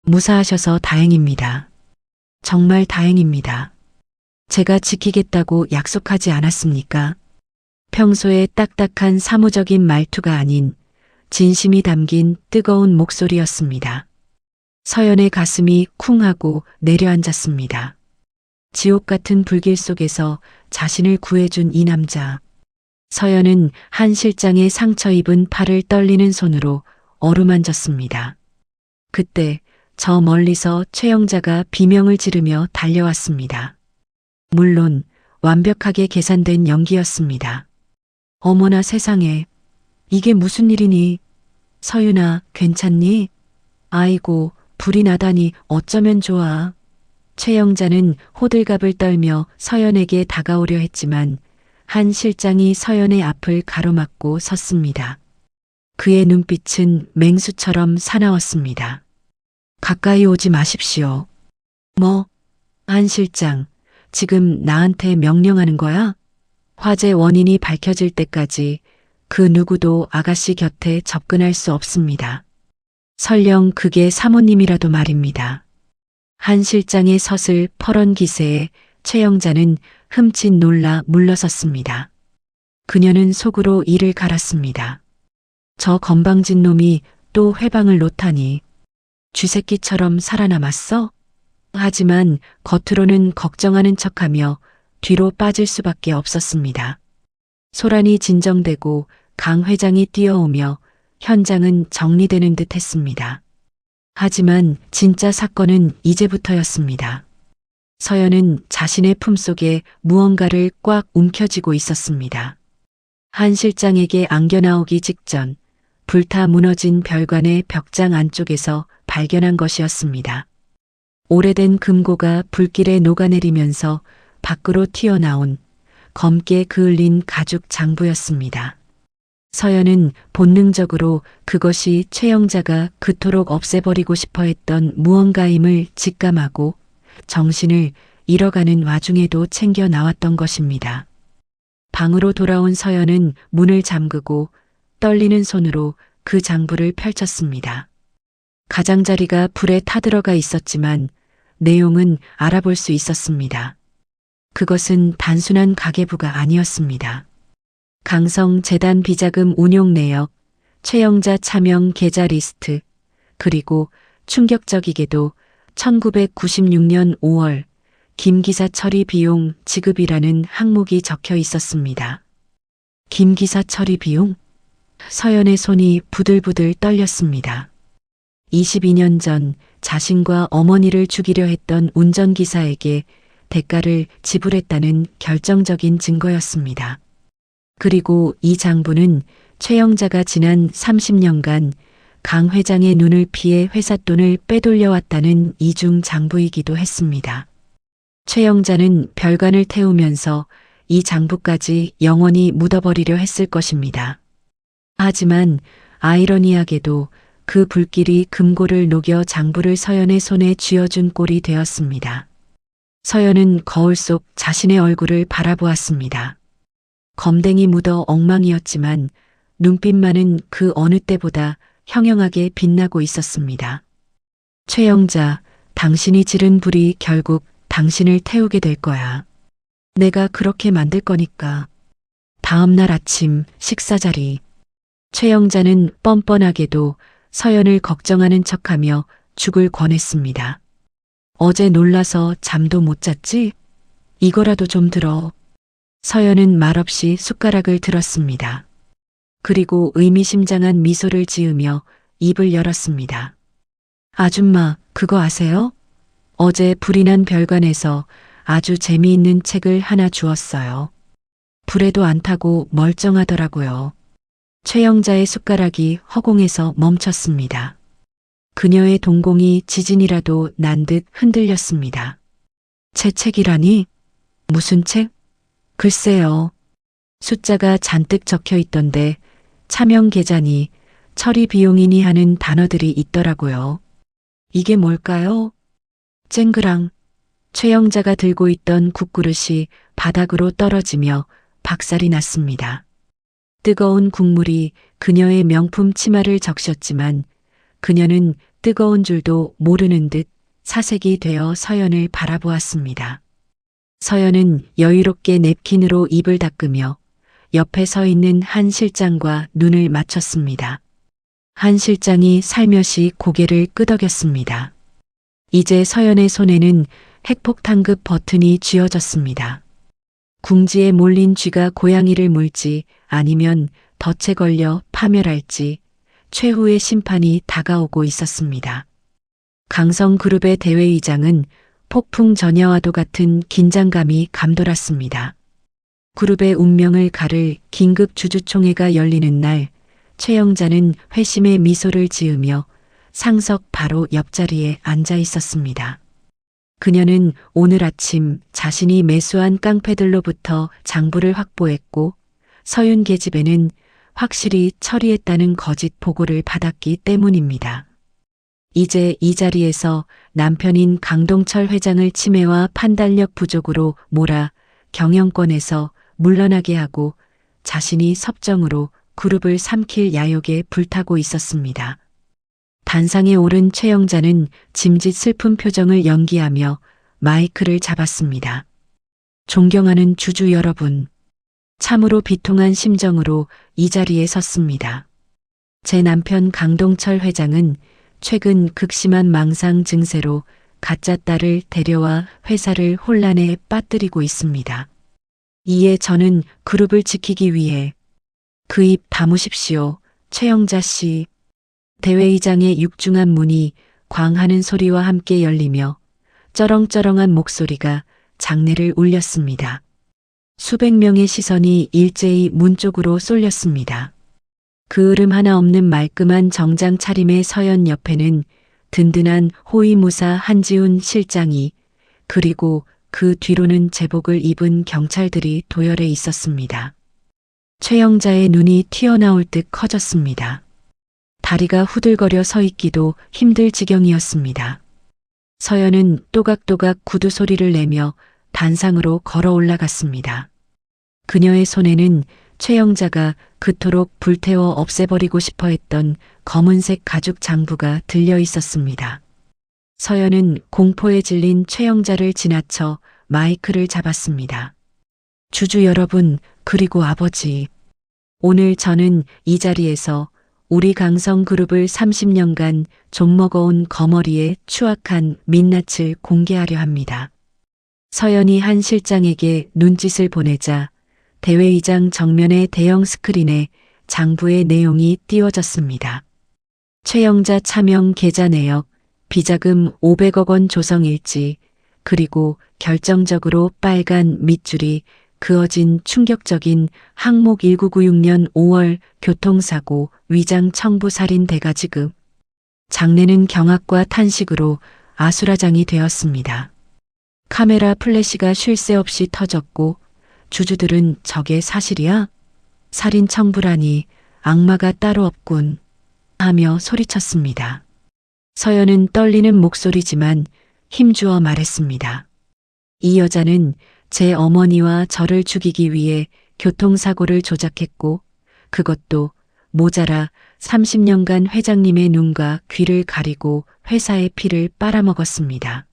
Speaker 2: 무사하셔서 다행입니다. 정말 다행입니다. 제가 지키겠다고 약속하지 않았습니까? 평소에 딱딱한 사무적인 말투가 아닌 진심이 담긴 뜨거운 목소리였습니다. 서연의 가슴이 쿵 하고 내려앉았습니다. 지옥 같은 불길 속에서 자신을 구해준 이 남자. 서연은 한 실장의 상처 입은 팔을 떨리는 손으로 어루만졌습니다. 그때 저 멀리서 최영자가 비명을 지르며 달려왔습니다. 물론 완벽하게 계산된 연기였습니다. 어머나 세상에, 이게 무슨 일이니? 서윤아, 괜찮니? 아이고, 불이 나다니 어쩌면 좋아. 최영자는 호들갑을 떨며 서연에게 다가오려 했지만 한 실장이 서연의 앞을 가로막고 섰습니다. 그의 눈빛은 맹수처럼 사나웠습니다. 가까이 오지 마십시오. 뭐? 한 실장, 지금 나한테 명령하는 거야? 화재 원인이 밝혀질 때까지 그 누구도 아가씨 곁에 접근할 수 없습니다. 설령 그게 사모님이라도 말입니다. 한 실장의 서슬 퍼런 기세에 최영자는 흠칫 놀라 물러섰습니다. 그녀는 속으로 이를 갈았습니다. 저 건방진 놈이 또 회방을 놓다니. 쥐새끼처럼 살아남았어? 하지만 겉으로는 걱정하는 척하며 뒤로 빠질 수밖에 없었습니다. 소란이 진정되고 강 회장이 뛰어오며 현장은 정리되는 듯 했습니다. 하지만 진짜 사건은 이제부터였습니다. 서연은 자신의 품속에 무언가를 꽉 움켜쥐고 있었습니다. 한 실장에게 안겨나오기 직전 불타 무너진 별관의 벽장 안쪽에서 발견한 것이었습니다. 오래된 금고가 불길에 녹아내리면서 밖으로 튀어나온 검게 그을린 가죽 장부였습니다. 서연은 본능적으로 그것이 최영자가 그토록 없애버리고 싶어 했던 무언가임을 직감하고 정신을 잃어가는 와중에도 챙겨 나왔던 것입니다. 방으로 돌아온 서연은 문을 잠그고 떨리는 손으로 그 장부를 펼쳤습니다. 가장자리가 불에 타들어가 있었지만 내용은 알아볼 수 있었습니다. 그것은 단순한 가계부가 아니었습니다. 강성 재단 비자금 운용 내역, 최영자 차명 계좌 리스트, 그리고 충격적이게도 1996년 5월 김기사 처리 비용 지급이라는 항목이 적혀 있었습니다. 김기사 처리 비용? 서연의 손이 부들부들 떨렸습니다. 22년 전 자신과 어머니를 죽이려 했던 운전기사에게 대가를 지불했다는 결정적인 증거였습니다. 그리고 이 장부는 최영자가 지난 30년간 강 회장의 눈을 피해 회사 돈을 빼돌려왔다는 이중 장부이기도 했습니다. 최영자는 별관을 태우면서 이 장부까지 영원히 묻어버리려 했을 것입니다. 하지만 아이러니하게도 그 불길이 금고를 녹여 장부를 서연의 손에 쥐어준 꼴이 되었습니다. 서연은 거울 속 자신의 얼굴을 바라보았습니다. 검댕이 묻어 엉망이었지만 눈빛만은 그 어느 때보다 형형하게 빛나고 있었습니다. 최영자, 당신이 지른 불이 결국 당신을 태우게 될 거야. 내가 그렇게 만들 거니까. 다음 날 아침 식사 자리. 최영자는 뻔뻔하게도 서연을 걱정하는 척하며 죽을 권했습니다. 어제 놀라서 잠도 못 잤지? 이거라도 좀 들어. 서연은 말없이 숟가락을 들었습니다. 그리고 의미심장한 미소를 지으며 입을 열었습니다. 아줌마, 그거 아세요? 어제 불이 난 별관에서 아주 재미있는 책을 하나 주었어요. 불에도 안 타고 멀쩡하더라고요. 최영자의 숟가락이 허공에서 멈췄습니다. 그녀의 동공이 지진이라도 난 듯 흔들렸습니다. 제 책이라니? 무슨 책? 글쎄요. 숫자가 잔뜩 적혀 있던데 차명 계좌니 처리 비용이니 하는 단어들이 있더라고요. 이게 뭘까요? 쨍그랑. 최영자가 들고 있던 국그릇이 바닥으로 떨어지며 박살이 났습니다. 뜨거운 국물이 그녀의 명품 치마를 적셨지만 그녀는 뜨거운 줄도 모르는 듯 사색이 되어 서연을 바라보았습니다. 서연은 여유롭게 냅킨으로 입을 닦으며 옆에 서 있는 한 실장과 눈을 맞췄습니다. 한 실장이 살며시 고개를 끄덕였습니다. 이제 서연의 손에는 핵폭탄급 버튼이 쥐어졌습니다. 궁지에 몰린 쥐가 고양이를 물지 아니면 덫에 걸려 파멸할지 최후의 심판이 다가오고 있었습니다. 강성그룹의 대회의장은 폭풍 전야와도 같은 긴장감이 감돌았습니다. 그룹의 운명을 가를 긴급 주주총회가 열리는 날 최영자는 회심의 미소를 지으며 상석 바로 옆자리에 앉아 있었습니다. 그녀는 오늘 아침 자신이 매수한 깡패들로부터 장부를 확보했고 서윤 계집애는 확실히 처리했다는 거짓 보고를 받았기 때문입니다. 이제 이 자리에서 남편인 강동철 회장을 치매와 판단력 부족으로 몰아 경영권에서 물러나게 하고 자신이 섭정으로 그룹을 삼킬 야욕에 불타고 있었습니다. 단상에 오른 최영자는 짐짓 슬픈 표정을 연기하며 마이크를 잡았습니다. 존경하는 주주 여러분, 참으로 비통한 심정으로 이 자리에 섰습니다. 제 남편 강동철 회장은 최근 극심한 망상 증세로 가짜 딸을 데려와 회사를 혼란에 빠뜨리고 있습니다. 이에 저는 그룹을 지키기 위해 그 입 다무십시오, 최영자 씨. 대회의장의 육중한 문이 광하는 소리와 함께 열리며 쩌렁쩌렁한 목소리가 장내를 울렸습니다. 수백 명의 시선이 일제히 문 쪽으로 쏠렸습니다. 그을음 하나 없는 말끔한 정장 차림의 서연 옆에는 든든한 호위무사 한지훈 실장이 그리고 그 뒤로는 제복을 입은 경찰들이 도열해 있었습니다. 최영자의 눈이 튀어나올 듯 커졌습니다. 다리가 후들거려 서 있기도 힘들 지경이었습니다. 서연은 또각또각 구두 소리를 내며 단상으로 걸어 올라갔습니다. 그녀의 손에는 최영자가 그토록 불태워 없애버리고 싶어 했던 검은색 가죽 장부가 들려 있었습니다. 서연은 공포에 질린 최영자를 지나쳐 마이크를 잡았습니다. 주주 여러분, 그리고 아버지. 오늘 저는 이 자리에서 우리 강성그룹을 30년간 좀먹어온 거머리의 추악한 민낯을 공개하려 합니다. 서연이 한 실장에게 눈짓을 보내자 대회의장 정면의 대형 스크린에 장부의 내용이 띄워졌습니다. 최영자 차명 계좌 내역, 비자금 500억 원 조성일지, 그리고 결정적으로 빨간 밑줄이 그어진 충격적인 항목 1996년 5월 교통사고 위장 청부 살인 대가지급. 장례는 경악과 탄식으로 아수라장이 되었습니다. 카메라 플래시가 쉴 새 없이 터졌고 주주들은 저게 사실이야? 살인 청부라니 악마가 따로 없군 하며 소리쳤습니다. 서연은 떨리는 목소리지만 힘주어 말했습니다. 이 여자는 제 어머니와 저를 죽이기 위해 교통사고를 조작했고 그것도 모자라 30년간 회장님의 눈과 귀를 가리고 회사의 피를 빨아먹었습니다.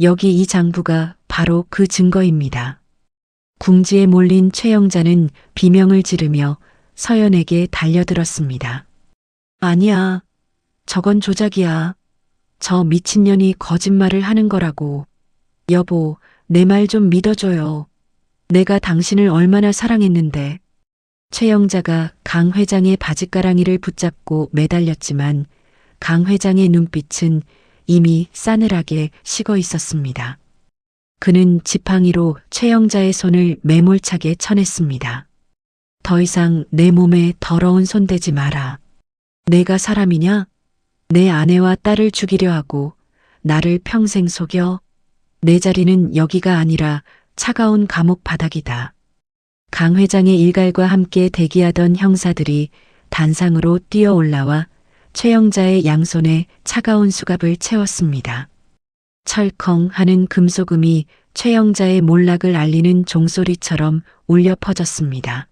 Speaker 2: 여기 이 장부가 바로 그 증거입니다. 궁지에 몰린 최영자는 비명을 지르며 서연에게 달려들었습니다. 아니야. 저건 조작이야. 저 미친년이 거짓말을 하는 거라고. 여보, 내 말 좀 믿어줘요. 내가 당신을 얼마나 사랑했는데. 최영자가 강 회장의 바짓가랑이를 붙잡고 매달렸지만 강 회장의 눈빛은 이미 싸늘하게 식어 있었습니다. 그는 지팡이로 최영자의 손을 매몰차게 쳐냈습니다. 더 이상 내 몸에 더러운 손 대지 마라. 내가 사람이냐? 내 아내와 딸을 죽이려 하고 나를 평생 속여? 내 자리는 여기가 아니라 차가운 감옥 바닥이다. 강 회장의 일갈과 함께 대기하던 형사들이 단상으로 뛰어 올라와 최영자의 양손에 차가운 수갑을 채웠습니다. 철컹 하는 금소금이 최영자의 몰락을 알리는 종소리처럼 울려 퍼졌습니다.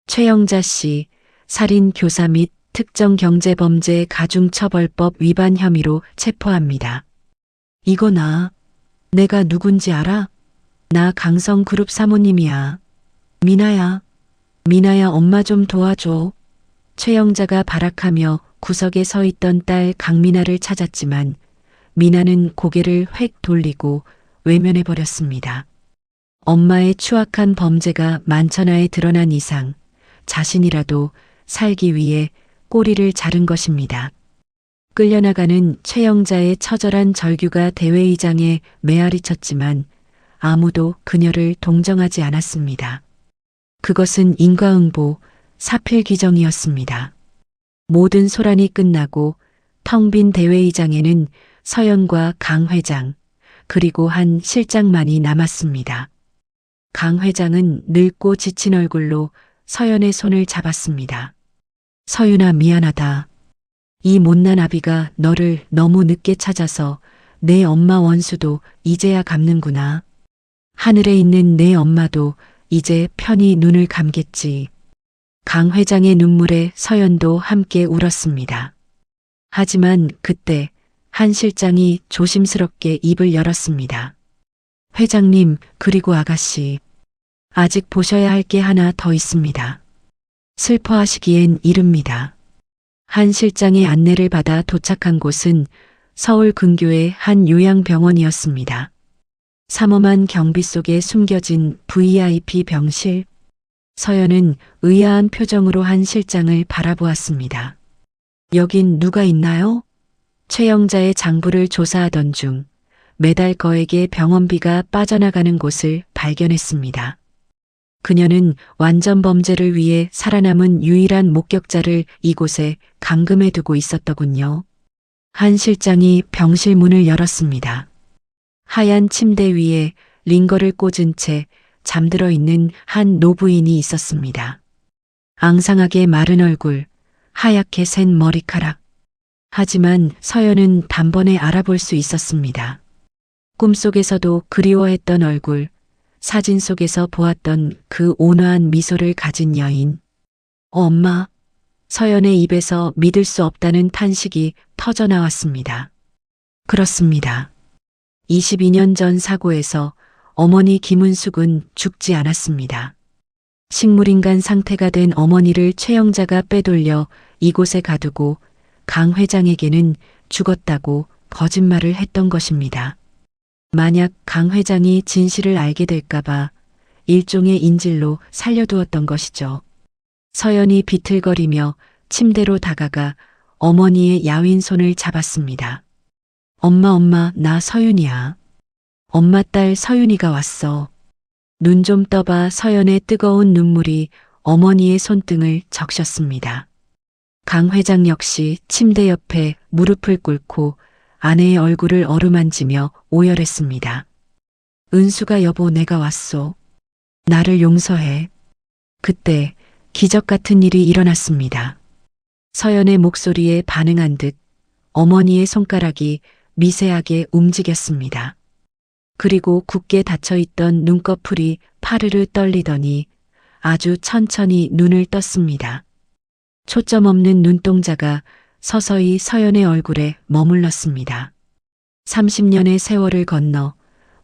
Speaker 2: 최영자 씨, 살인 교사 및 특정경제범죄 가중처벌법 위반 혐의로 체포합니다. 이거 내가 누군지 알아? 나 강성그룹 사모님이야. 미나야. 미나야 엄마 좀 도와줘. 최영자가 발악하며 구석에 서 있던 딸 강미나를 찾았지만 미나는 고개를 획 돌리고 외면해버렸습니다. 엄마의 추악한 범죄가 만천하에 드러난 이상 자신이라도 살기 위해 꼬리를 자른 것입니다. 끌려나가는 최영자의 처절한 절규가 대회의장에 메아리 쳤지만 아무도 그녀를 동정하지 않았습니다. 그것은 인과응보, 사필귀정이었습니다. 모든 소란이 끝나고 텅 빈 대회의장에는 서연과 강 회장, 그리고 한 실장만이 남았습니다. 강 회장은 늙고 지친 얼굴로 서연의 손을 잡았습니다. 서윤아 미안하다. 이 못난 아비가 너를 너무 늦게 찾아서 내 엄마 원수도 이제야 갚는구나. 하늘에 있는 내 엄마도 이제 편히 눈을 감겠지. 강 회장의 눈물에 서연도 함께 울었습니다. 하지만 그때 한 실장이 조심스럽게 입을 열었습니다. 회장님, 그리고 아가씨. 아직 보셔야 할 게 하나 더 있습니다. 슬퍼하시기엔 이릅니다. 한 실장의 안내를 받아 도착한 곳은 서울 근교의 한 요양병원이었습니다. 삼엄한 경비 속에 숨겨진 VIP 병실. 서연은 의아한 표정으로 한 실장을 바라보았습니다. 여긴 누가 있나요? 최영자의 장부를 조사하던 중 매달 거액의 병원비가 빠져나가는 곳을 발견했습니다. 그녀는 완전 범죄를 위해 살아남은 유일한 목격자를 이곳에 감금해 두고 있었더군요. 한 실장이 병실 문을 열었습니다. 하얀 침대 위에 링거를 꽂은 채 잠들어 있는 한 노부인이 있었습니다. 앙상하게 마른 얼굴, 하얗게 센 머리카락. 하지만 서연은 단번에 알아볼 수 있었습니다. 꿈속에서도 그리워했던 얼굴, 사진 속에서 보았던 그 온화한 미소를 가진 여인. 엄마. 서연의 입에서 믿을 수 없다는 탄식이 터져나왔습니다. 그렇습니다. 22년 전 사고에서 어머니 김은숙은 죽지 않았습니다. 식물인간 상태가 된 어머니를 최영자가 빼돌려 이곳에 가두고 강 회장에게는 죽었다고 거짓말을 했던 것입니다. 만약 강 회장이 진실을 알게 될까봐 일종의 인질로 살려두었던 것이죠. 서연이 비틀거리며 침대로 다가가 어머니의 야윈 손을 잡았습니다. 엄마, 나 서윤이야. 엄마 딸 서윤이가 왔어. 눈 좀 떠봐. 서연의 뜨거운 눈물이 어머니의 손등을 적셨습니다. 강 회장 역시 침대 옆에 무릎을 꿇고 아내의 얼굴을 어루만지며 오열했습니다. 은수가 여보, 내가 왔소. 나를 용서해. 그때 기적 같은 일이 일어났습니다. 서연의 목소리에 반응한 듯 어머니의 손가락이 미세하게 움직였습니다. 그리고 굳게 닫혀있던 눈꺼풀이 파르르 떨리더니 아주 천천히 눈을 떴습니다. 초점 없는 눈동자가 서서히 서연의 얼굴에 머물렀습니다. 30년의 세월을 건너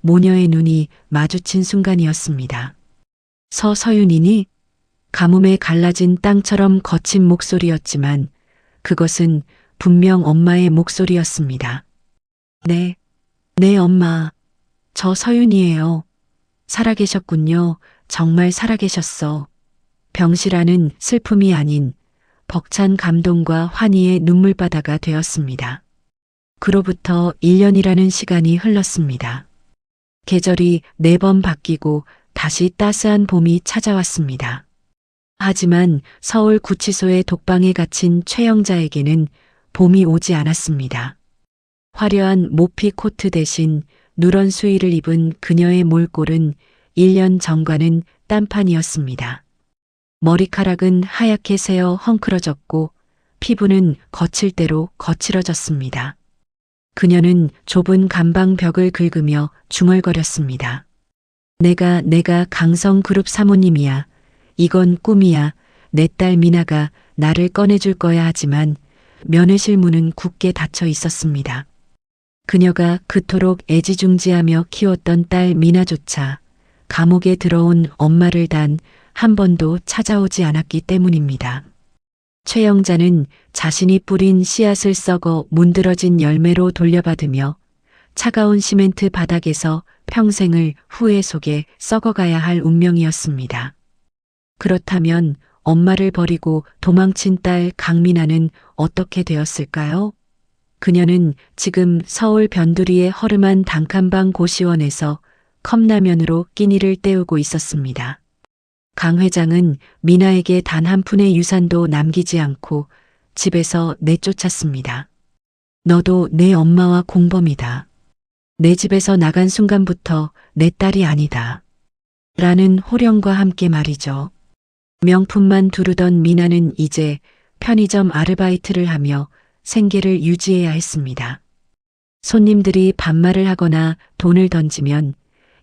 Speaker 2: 모녀의 눈이 마주친 순간이었습니다. 서윤이니? 가뭄에 갈라진 땅처럼 거친 목소리였지만 그것은 분명 엄마의 목소리였습니다. 네, 엄마. 저 서윤이에요. 살아계셨군요. 정말 살아계셨어. 병실안은 슬픔이 아닌 벅찬 감동과 환희의 눈물바다가 되었습니다. 그로부터 1년이라는 시간이 흘렀습니다. 계절이 4번 바뀌고 다시 따스한 봄이 찾아왔습니다. 하지만 서울 구치소의 독방에 갇힌 최영자에게는 봄이 오지 않았습니다. 화려한 모피 코트 대신 누런 수의를 입은 그녀의 몰골은 1년 전과는 딴판이었습니다. 머리카락은 하얗게 새어 헝클어졌고 피부는 거칠 대로 거칠어졌습니다. 그녀는 좁은 감방 벽을 긁으며 중얼거렸습니다. 내가 강성그룹 사모님이야. 이건 꿈이야. 내 딸 미나가 나를 꺼내줄 거야. 하지만 면회실 문은 굳게 닫혀 있었습니다. 그녀가 그토록 애지중지하며 키웠던 딸 미나조차 감옥에 들어온 엄마를 단 한 번도 찾아오지 않았기 때문입니다. 최영자는 자신이 뿌린 씨앗을 썩어 문드러진 열매로 돌려받으며 차가운 시멘트 바닥에서 평생을 후회 속에 썩어가야 할 운명이었습니다. 그렇다면 엄마를 버리고 도망친 딸 강미나는 어떻게 되었을까요? 그녀는 지금 서울 변두리의 허름한 단칸방 고시원에서 컵라면으로 끼니를 때우고 있었습니다. 강 회장은 미나에게 단 한 푼의 유산도 남기지 않고 집에서 내쫓았습니다. 너도 내 엄마와 공범이다. 내 집에서 나간 순간부터 내 딸이 아니다. 라는 호령과 함께 말이죠. 명품만 두르던 미나는 이제 편의점 아르바이트를 하며 생계를 유지해야 했습니다. 손님들이 반말을 하거나 돈을 던지면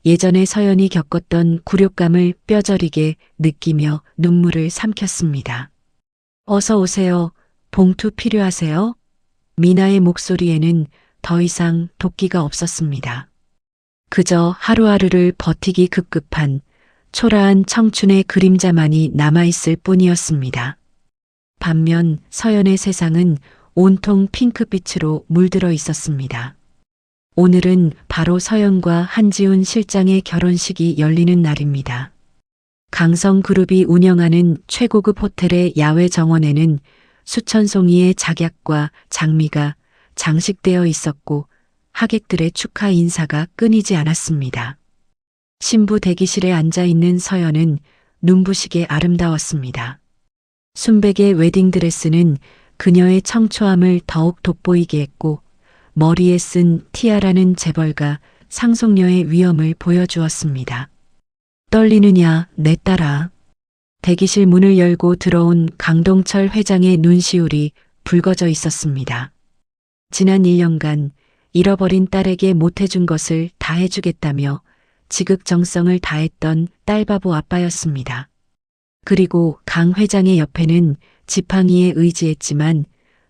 Speaker 2: 예전에 서연이 겪었던 굴욕감을 뼈저리게 느끼며 눈물을 삼켰습니다. 어서 오세요. 봉투 필요하세요? 미나의 목소리에는 더 이상 도끼가 없었습니다. 그저 하루하루를 버티기 급급한 초라한 청춘의 그림자만이 남아있을 뿐이었습니다. 반면 서연의 세상은 온통 핑크빛으로 물들어 있었습니다. 오늘은 바로 서연과 한지훈 실장의 결혼식이 열리는 날입니다. 강성그룹이 운영하는 최고급 호텔의 야외 정원에는 수천 송이의 작약과 장미가 장식되어 있었고 하객들의 축하 인사가 끊이지 않았습니다. 신부 대기실에 앉아있는 서연은 눈부시게 아름다웠습니다. 순백의 웨딩드레스는 그녀의 청초함을 더욱 돋보이게 했고 머리에 쓴 티아라는 재벌가 상속녀의 위엄을 보여주었습니다. 떨리느냐, 내 딸아. 대기실 문을 열고 들어온 강동철 회장의 눈시울이 붉어져 있었습니다. 지난 1년간 잃어버린 딸에게 못해준 것을 다 해주겠다며 지극정성을 다했던 딸바보 아빠였습니다. 그리고 강 회장의 옆에는 지팡이에 의지했지만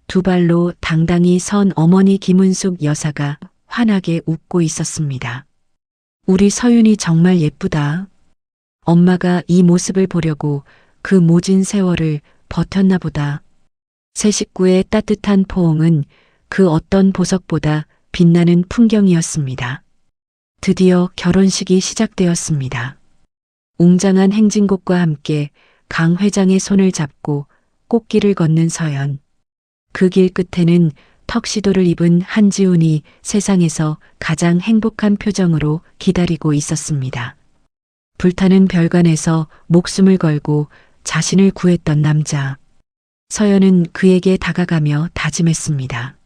Speaker 2: 두 발로 당당히 선 어머니 김은숙 여사가 환하게 웃고 있었습니다. 우리 서윤이 정말 예쁘다. 엄마가 이 모습을 보려고 그 모진 세월을 버텼나 보다. 새 식구의 따뜻한 포옹은 그 어떤 보석보다 빛나는 풍경이었습니다. 드디어 결혼식이 시작되었습니다. 웅장한 행진곡과 함께 강 회장의 손을 잡고 꽃길을 걷는 서연. 그 길 끝에는 턱시도를 입은 한지훈이 세상에서 가장 행복한 표정으로 기다리고 있었습니다. 불타는 별관에서 목숨을 걸고 자신을 구했던 남자. 서연은 그에게 다가가며 다짐했습니다.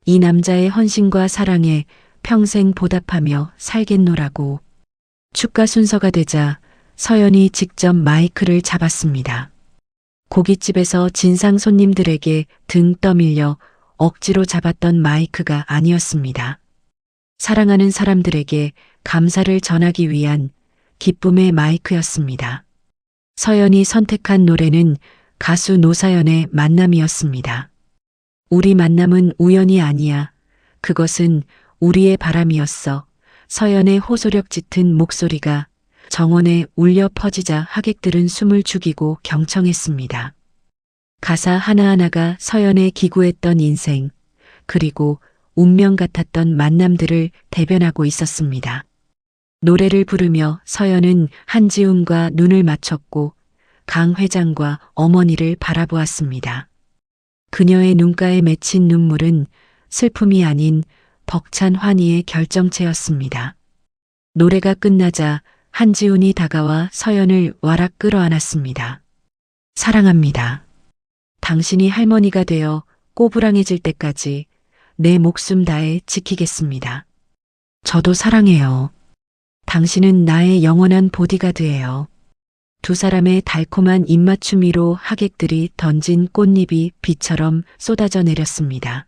Speaker 2: 이 남자의 헌신과 사랑에 평생 보답하며 살겠노라고. 축가 순서가 되자 서연이 직접 마이크를 잡았습니다. 고깃집에서 진상 손님들에게 등 떠밀려 억지로 잡았던 마이크가 아니었습니다. 사랑하는 사람들에게 감사를 전하기 위한 기쁨의 마이크였습니다. 서연이 선택한 노래는 가수 노사연의 만남이었습니다. 우리 만남은 우연이 아니야. 그것은 우리의 바람이었어. 서연의 호소력 짙은 목소리가 정원에 울려 퍼지자 하객들은 숨을 죽이고 경청했습니다. 가사 하나하나가 서연의 기구했던 인생, 그리고 운명 같았던 만남들을 대변하고 있었습니다. 노래를 부르며 서연은 한지훈과 눈을 맞췄고 강 회장과 어머니를 바라보았습니다. 그녀의 눈가에 맺힌 눈물은 슬픔이 아닌 벅찬 환희의 결정체였습니다. 노래가 끝나자 한지훈이 다가와 서연을 와락 끌어안았습니다. 사랑합니다. 당신이 할머니가 되어 꼬부랑해질 때까지 내 목숨 다해 지키겠습니다. 저도 사랑해요. 당신은 나의 영원한 보디가드예요. 두 사람의 달콤한 입맞춤 위로 하객들이 던진 꽃잎이 비처럼 쏟아져 내렸습니다.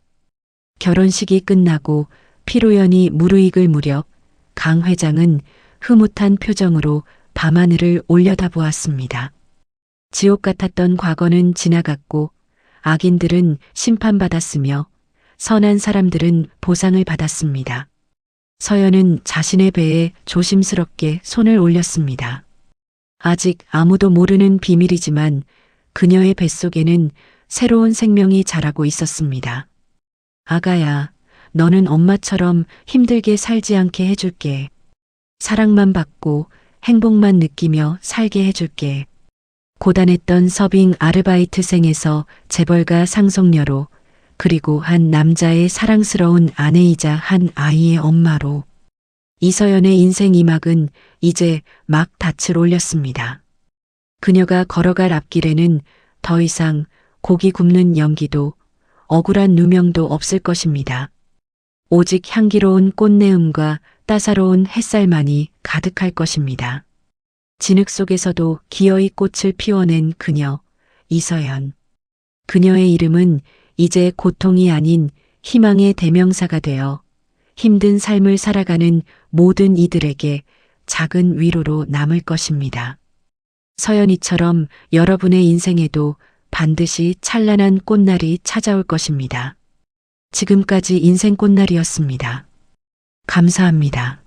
Speaker 2: 결혼식이 끝나고 피로연이 무르익을 무렵 강 회장은 흐뭇한 표정으로 밤하늘을 올려다보았습니다. 지옥 같았던 과거는 지나갔고 악인들은 심판받았으며 선한 사람들은 보상을 받았습니다. 서연은 자신의 배에 조심스럽게 손을 올렸습니다. 아직 아무도 모르는 비밀이지만 그녀의 뱃속에는 새로운 생명이 자라고 있었습니다. 아가야, 너는 엄마처럼 힘들게 살지 않게 해줄게. 사랑만 받고 행복만 느끼며 살게 해줄게. 고단했던 서빙 아르바이트생에서 재벌가 상속녀로, 그리고 한 남자의 사랑스러운 아내이자 한 아이의 엄마로. 이서연의 인생 2막은 이제 막 닻을 올렸습니다. 그녀가 걸어갈 앞길에는 더 이상 고기 굽는 연기도 억울한 누명도 없을 것입니다. 오직 향기로운 꽃내음과 따사로운 햇살만이 가득할 것입니다. 진흙 속에서도 기어이 꽃을 피워낸 그녀, 이서연. 그녀의 이름은 이제 고통이 아닌 희망의 대명사가 되어 힘든 삶을 살아가는 모든 이들에게 작은 위로로 남을 것입니다. 서연이처럼 여러분의 인생에도 반드시 찬란한 꽃날이 찾아올 것입니다. 지금까지 인생 꽃날이었습니다. 감사합니다.